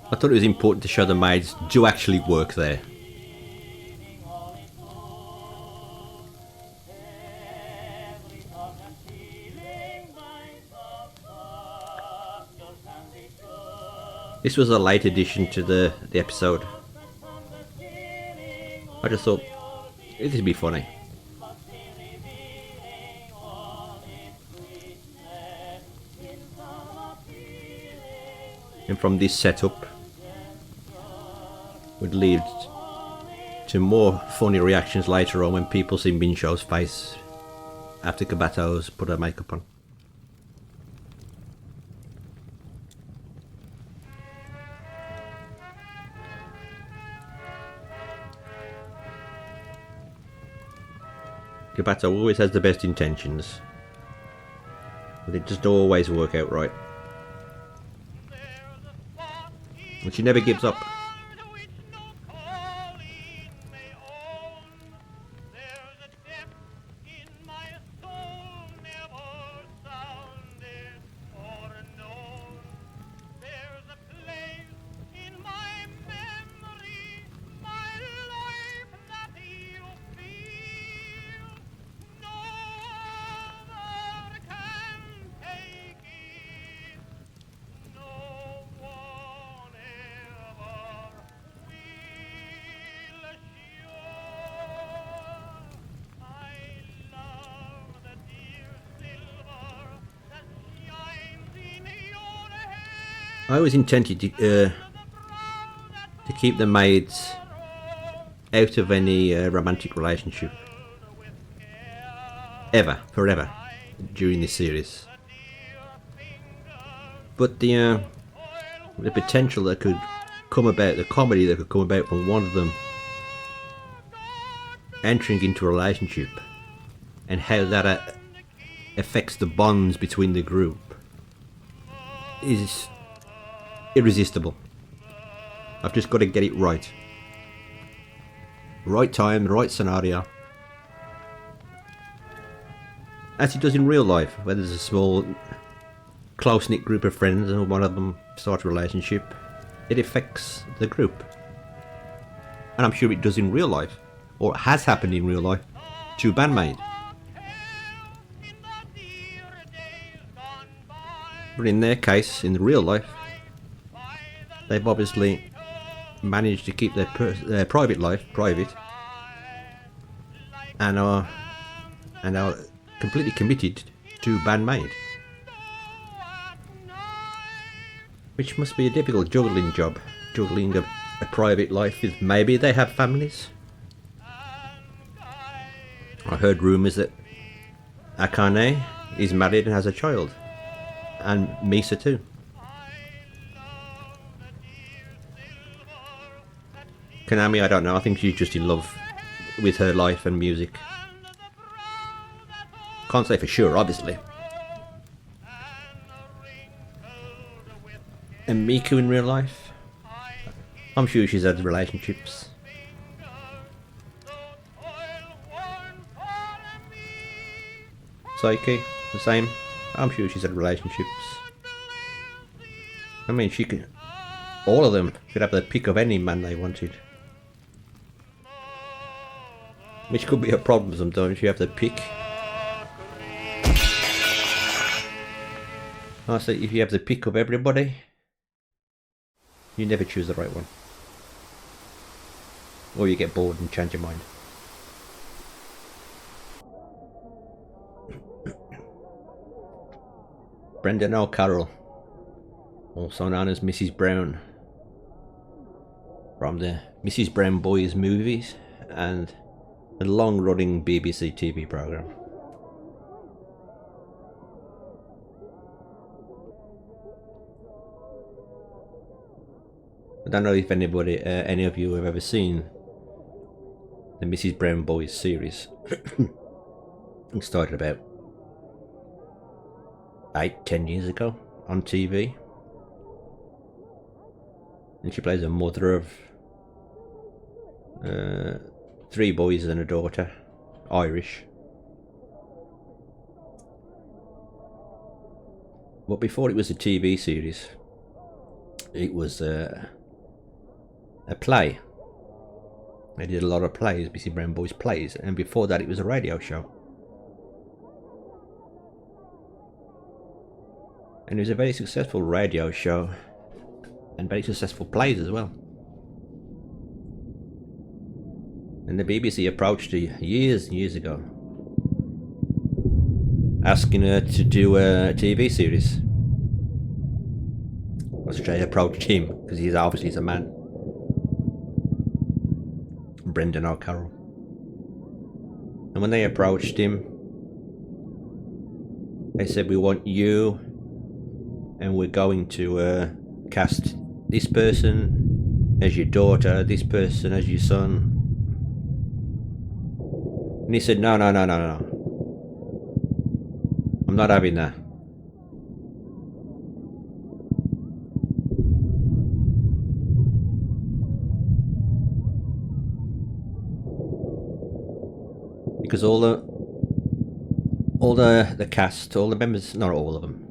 I thought it was important to show the maids do actually work there. This was a late addition to the episode. I just thought this would be funny. And from this setup would lead to more funny reactions later on when people see Minshaw's face after Kabato's put her makeup on. Kabato always has the best intentions, but it just always work out right. And she never gives up. I was intended to keep the maids out of any romantic relationship forever during this series. But the potential that could come about, the comedy that could come about from one of them entering into a relationship, and how that affects the bonds between the group, is irresistible. I've just got to get it right. Right time, right scenario. As it does in real life, where there's a small close-knit group of friends and one of them starts a relationship, it affects the group. And I'm sure it does in real life, or has happened in real life, to bandmate. But in their case, in the real life, they've obviously managed to keep their private life private, and are completely committed to bandmate, which must be a difficult juggling job, juggling a private life with maybe they have families. I heard rumours that Akane is married and has a child, and Misa too. Konami, I don't know, I think she's just in love with her life and music. Can't say for sure, obviously. And Miku in real life, I'm sure she's had relationships. Saiki, the same. I'm sure she's had relationships. I mean, she could. All of them could have the pick of any man they wanted. Which could be a problem sometimes, you have to pick. Honestly, if you have the pick of everybody, you never choose the right one. Or you get bored and change your mind. Brendan O'Carroll, also known as Mrs. Brown, from the Mrs. Brown Boys movies and the long-running BBC TV programme. I don't know if any of you have ever seen the Mrs. Brown Boys series. It started about 8-10 years ago on TV, and she plays a mother of 3 boys and a daughter, Irish. But before it was a TV series, it was a play. They did a lot of plays, Mrs. Brown Boys plays, and before that it was a radio show. And it was a very successful radio show and very successful plays as well. And the BBC approached her years and years ago, asking her to do a TV series. Australia approached him because he's obviously a man, Brendan O'Carroll. And when they approached him, they said, "We want you, and we're going to cast this person as your daughter, this person as your son." And he said, no, I'm not having that. Because all the cast, all the members, not all of them,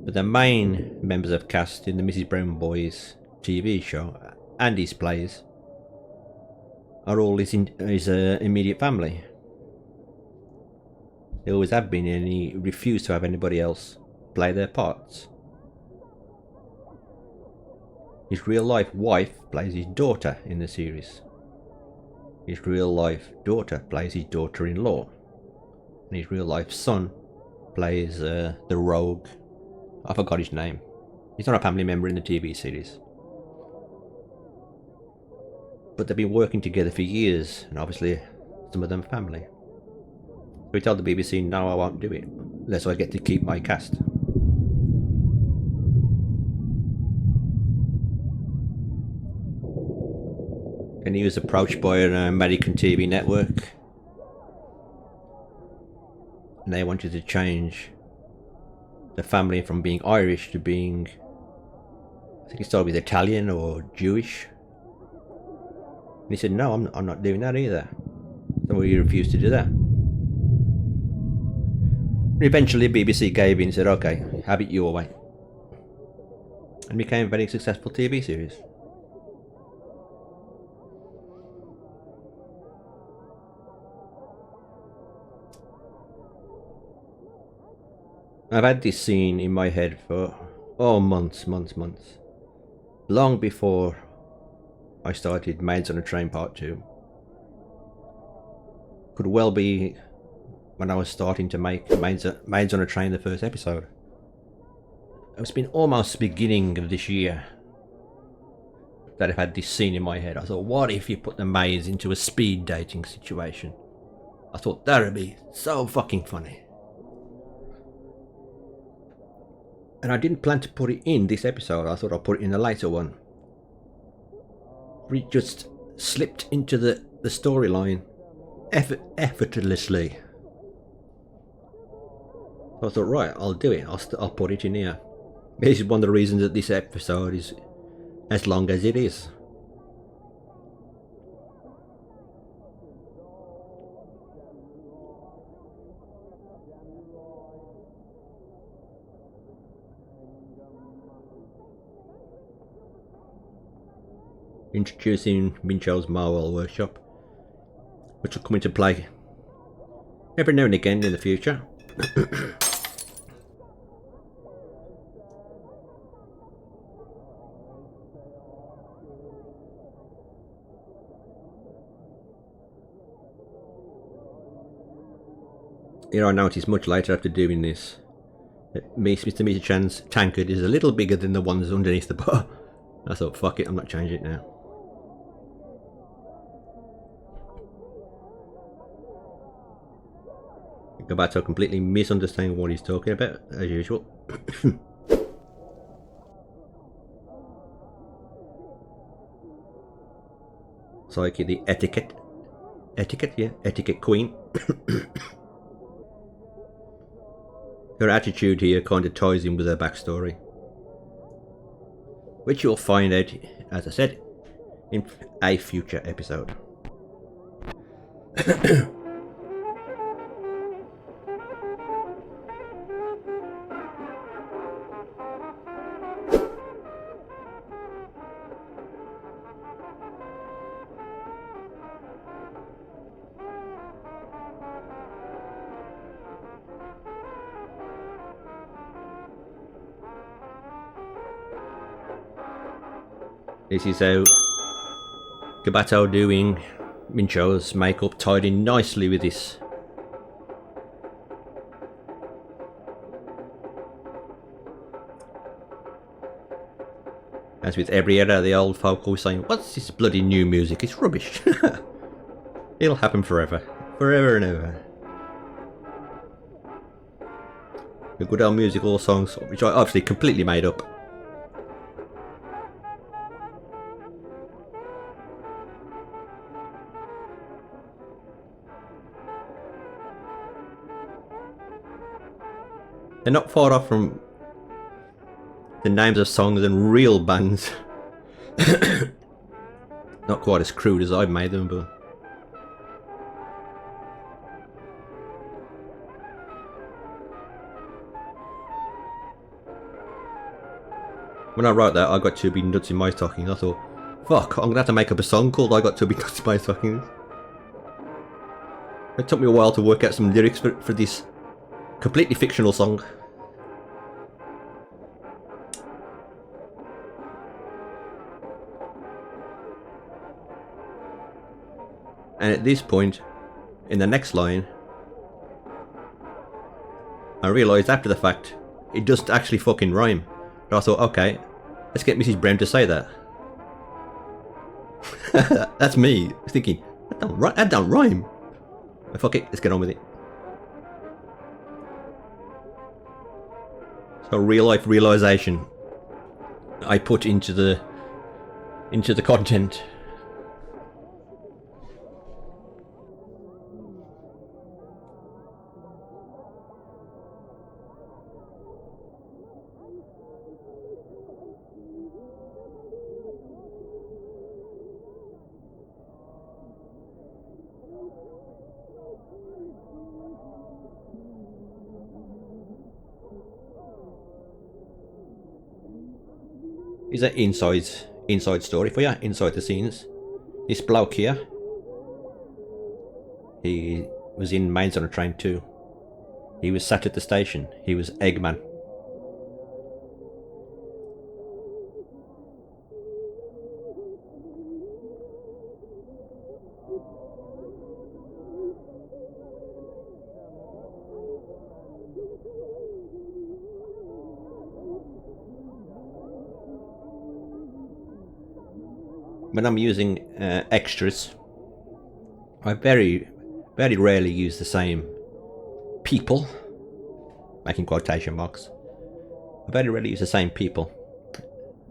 but the main members of cast in the Mrs. Brown Boys TV show and his plays are all his immediate family. They always have been, and he refused to have anybody else play their parts. His real life wife plays his daughter in the series. His real life daughter plays his daughter-in-law. And his real life son plays the rogue. I forgot his name. He's not a family member in the TV series. But they've been working together for years, and obviously some of them family. So he told the BBC, no, I won't do it, unless I get to keep my cast. And he was approached by an American TV network, and they wanted to change the family from being Irish to being, I think it started with Italian or Jewish. And he said, no, I'm not doing that either. So he refused to do that. Eventually, BBC gave in and said, okay, have it your way. And became a very successful TV series. I've had this scene in my head for, months. Long before I started Maids on a Train Part 2. Could well be when I was starting to make Maids on a Train the first episode. It's been almost the beginning of this year that I've had this scene in my head. I thought, what if you put the maids into a speed dating situation? I thought that would be so fucking funny. And I didn't plan to put it in this episode. I thought I'd put it in a later one. It just slipped into the storyline effortlessly. So I thought, right, I'll do it. I'll put it in here. This is one of the reasons that this episode is as long as it is. Introducing Mincho's Marwell workshop, which will come into play every now and again in the future. Here I noticed much later after doing this that Mr. Misa-chan's tankard is a little bigger than the ones underneath the bar. I thought, fuck it, I'm not changing it now. Gabato completely misunderstanding what he's talking about, as usual. Psyche, the etiquette queen. Her attitude here kind of ties in with her backstory, which you'll find out, as I said, in a future episode. This is how Gabato doing Mincho's makeup, tied in nicely with this. As with every era, the old folk always saying, what's this bloody new music? It's rubbish. It'll happen forever. Forever and ever. The good old musical songs, which I obviously completely made up. They're not far off from the names of songs and real bands. Not quite as crude as I've made them, but... when I wrote that, I got to be nuts in my stockings. I thought, fuck, I'm gonna have to make up a song called I Got to Be Nuts in My Stockings. It took me a while to work out some lyrics for this completely fictional song. And at this point, in the next line, I realised after the fact, it doesn't actually fucking rhyme. But I thought, okay, let's get Mrs. Brown to say that. That's me thinking, that don't rhyme. But fuck it, let's get on with it. So real life realisation I put into the content. Is an inside story for you, inside the scenes. This bloke here, he was in Maid's on a Train too. He was sat at the station. He was Eggman. When I'm using extras, I very rarely use the same people, making quotation marks. I very rarely use the same people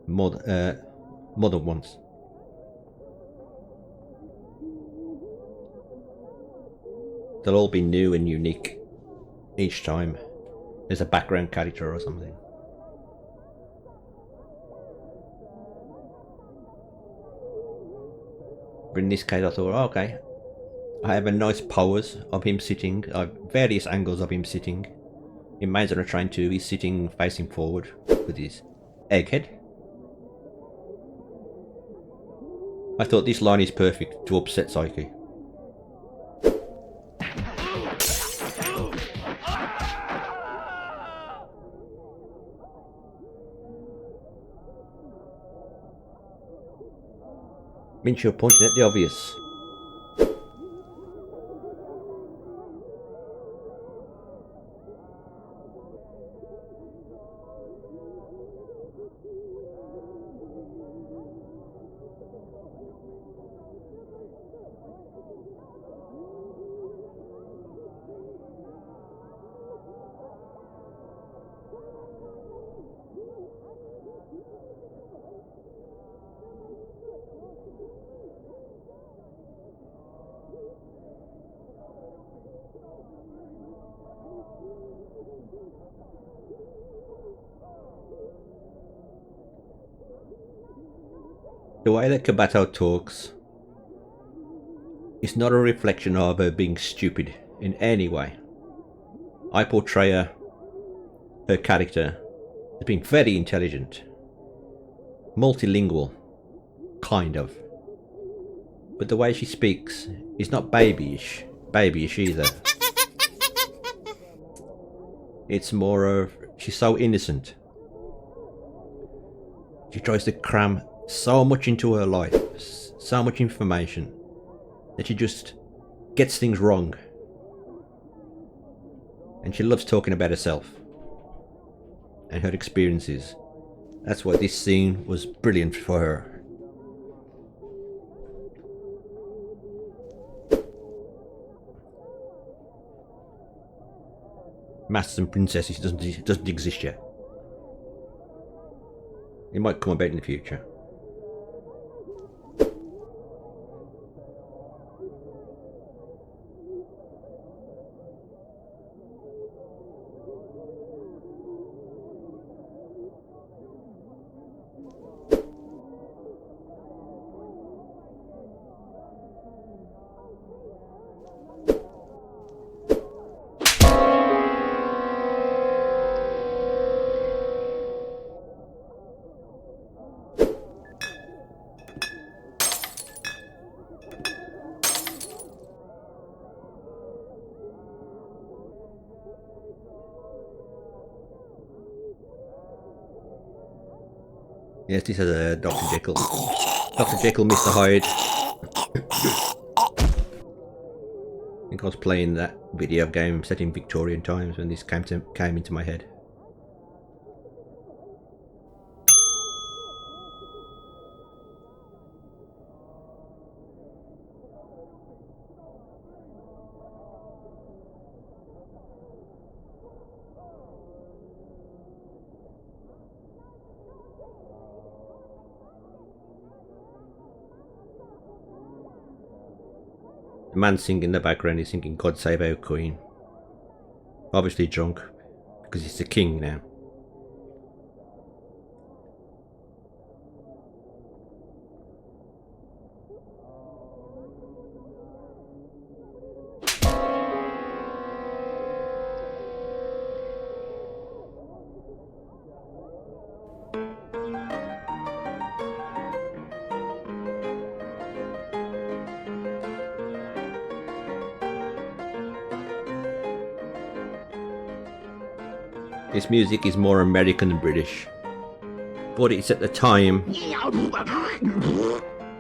more than once. They'll all be new and unique each time. There's a background character or something. But in this case I thought, okay, I have a nice pose of him sitting, various angles of him sitting. In Maid on a Train 2, he's sitting facing forward with his egghead. I thought this line is perfect to upset Psyche. Means you're pointing at the obvious. The way that Kabato talks is not a reflection of her being stupid in any way. I portray her character as being very intelligent, multilingual, kind of. But the way she speaks is not babyish either. It's more of, she's so innocent. She tries to cram so much into her life, so much information, that she just gets things wrong. And she loves talking about herself and her experiences. That's why this scene was brilliant for her. Masters and Princesses doesn't exist yet. It might come about in the future. Yes, this is a Dr. Jekyll. Dr. Jekyll, Mr. Hyde. I think I was playing that video game set in Victorian times when this came into my head. The man singing in the background is singing God Save Our Queen. Obviously drunk, because he's the king now. This music is more American than British. But it's at the time,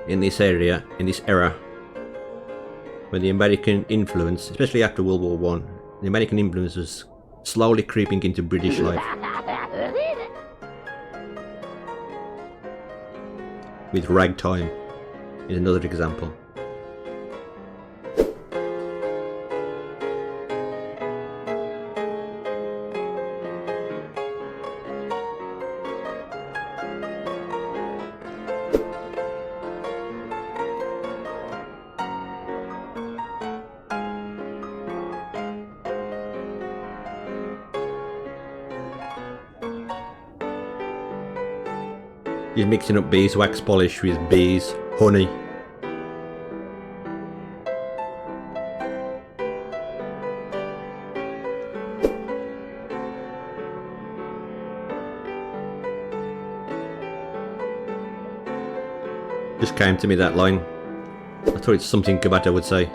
in this area, in this era, when the American influence, especially after World War One, the American influence was slowly creeping into British life. With Ragtime is another example. He's mixing up beeswax polish with bees, honey. Just came to me that line. I thought it's something Kabata would say.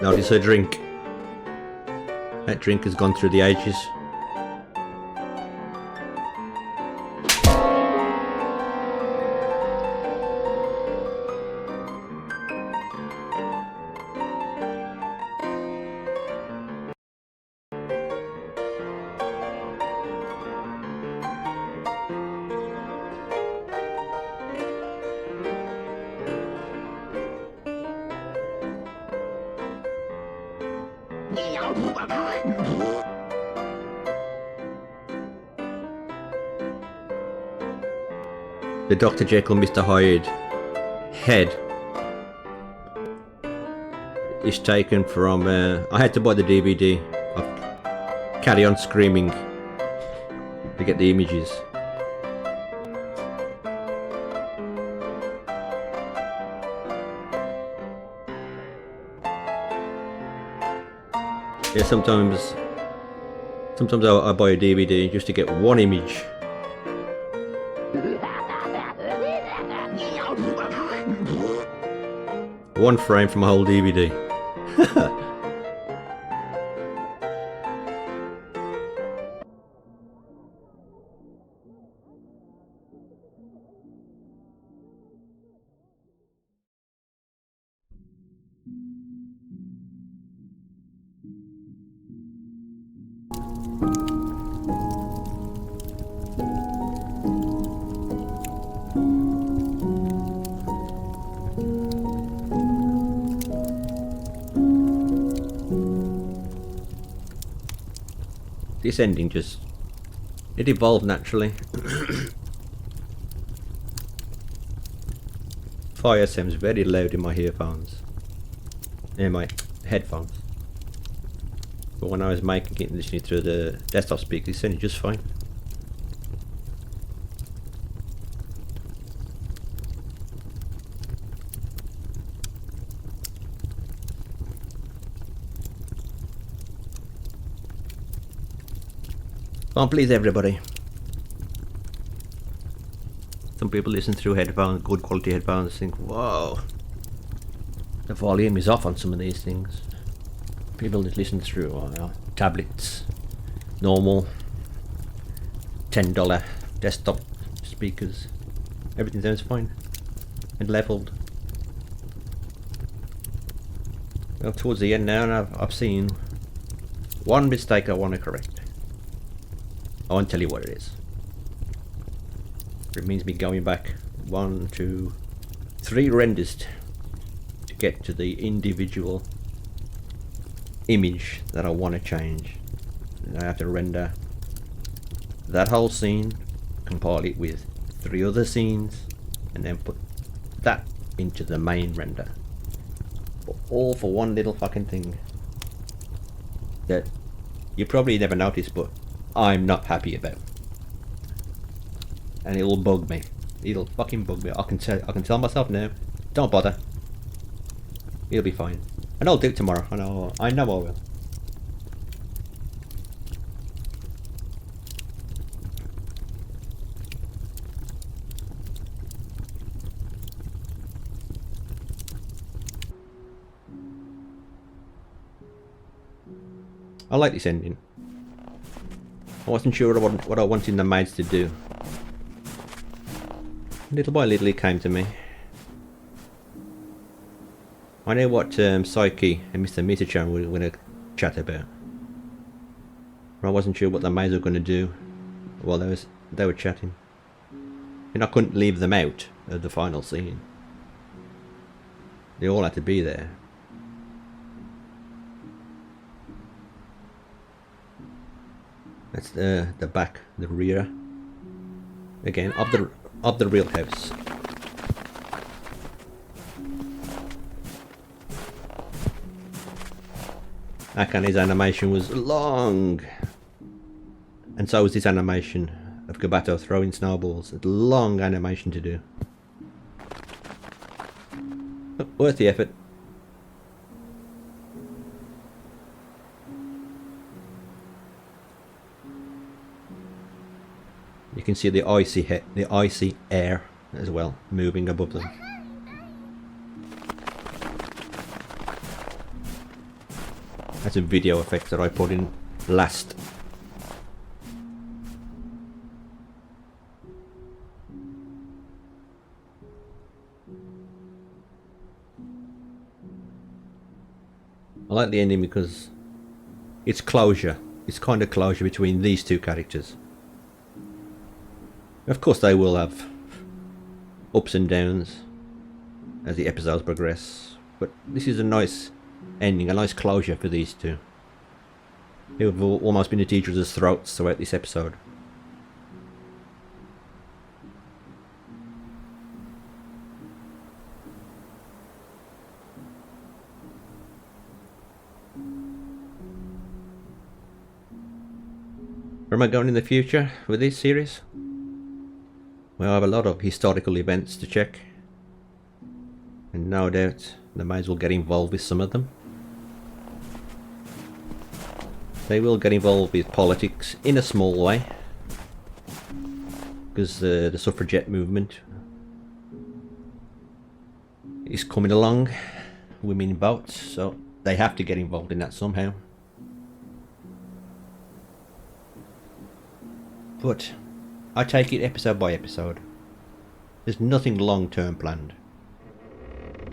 Notice her drink. That drink has gone through the ages. The Dr. Jekyll Mr. Hyde head is taken from, I had to buy the DVD of Carry On Screaming to get the images. Yeah, sometimes I buy a DVD just to get one image. One frame from a whole DVD. This ending it evolved naturally. Fire sounds very loud in my earphones, in my headphones. But when I was making it and listening through the desktop speaker, it sounded just fine. Can't please everybody. Some people listen through headphones, good quality headphones, think, whoa, the volume is off on some of these things. People that listen through tablets, normal $10 desktop speakers, everything sounds fine and leveled. Well, towards the end now, and I've seen one mistake I want to correct. I won't tell you what it is. It means me going back 1, 2, 3 renders to get to the individual image that I want to change. And I have to render that whole scene, compile it with 3 other scenes, and then put that into the main render. All for one little fucking thing that you probably never noticed, but I'm not happy about, and it'll bug me. It'll fucking bug me. I can tell myself now, don't bother. He'll be fine. And I'll do it tomorrow. I know I will. I like this ending. I wasn't sure what I wanted the maids to do. Little by little it came to me. I know what Psyche and Mr. Mitachan were going to chat about. But I wasn't sure what the maids were going to do while they were chatting. And I couldn't leave them out of the final scene. They all had to be there. That's the back, the rear, again of the real house. Akane's animation was long, and so was this animation of Gabato throwing snowballs. It's a long animation to do, but worth the effort. You can see the icy air as well moving above them. That's a video effect that I put in last. I like the ending because it's closure. It's kind of closure between these two characters. Of course they will have ups and downs as the episodes progress, but this is a nice ending, a nice closure for these two. They have almost been at each other's throats throughout this episode. Where am I going in the future with this series? Well, I have a lot of historical events to check, and no doubt they may as well get involved with some of them. They will get involved with politics in a small way, because the suffragette movement is coming along, women vote, so they have to get involved in that somehow. But I take it episode by episode. There's nothing long term planned.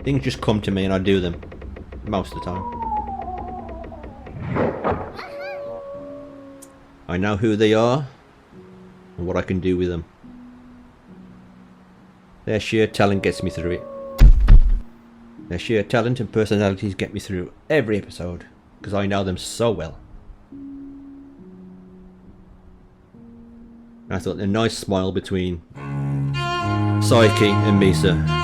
Things just come to me and I do them most of the time. I know who they are and what I can do with them. Their sheer talent gets me through it. Their sheer talent and personalities get me through every episode because I know them so well. I thought a nice smile between Psyche and Misa.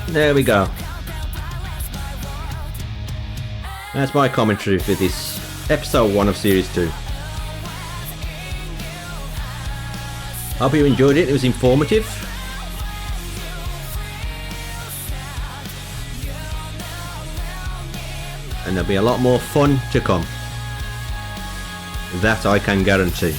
There we go. That's my commentary for this episode 1 of series 2. Hope you enjoyed it. It was informative. And there'll be a lot more fun to come. That I can guarantee.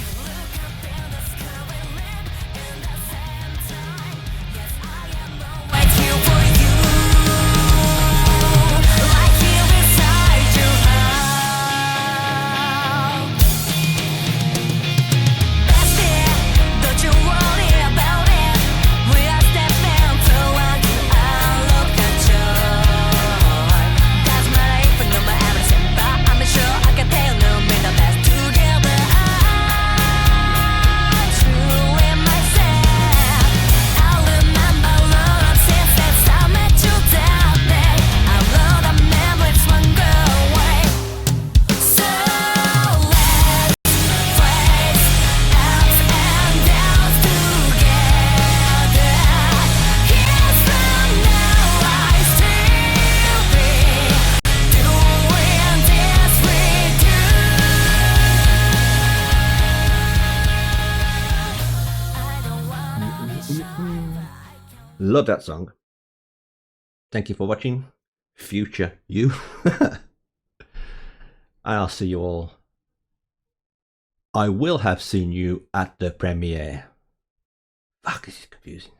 Love that song. Thank you for watching, future you. And I'll see you all. I will have seen you at the premiere. Fuck, this is confusing.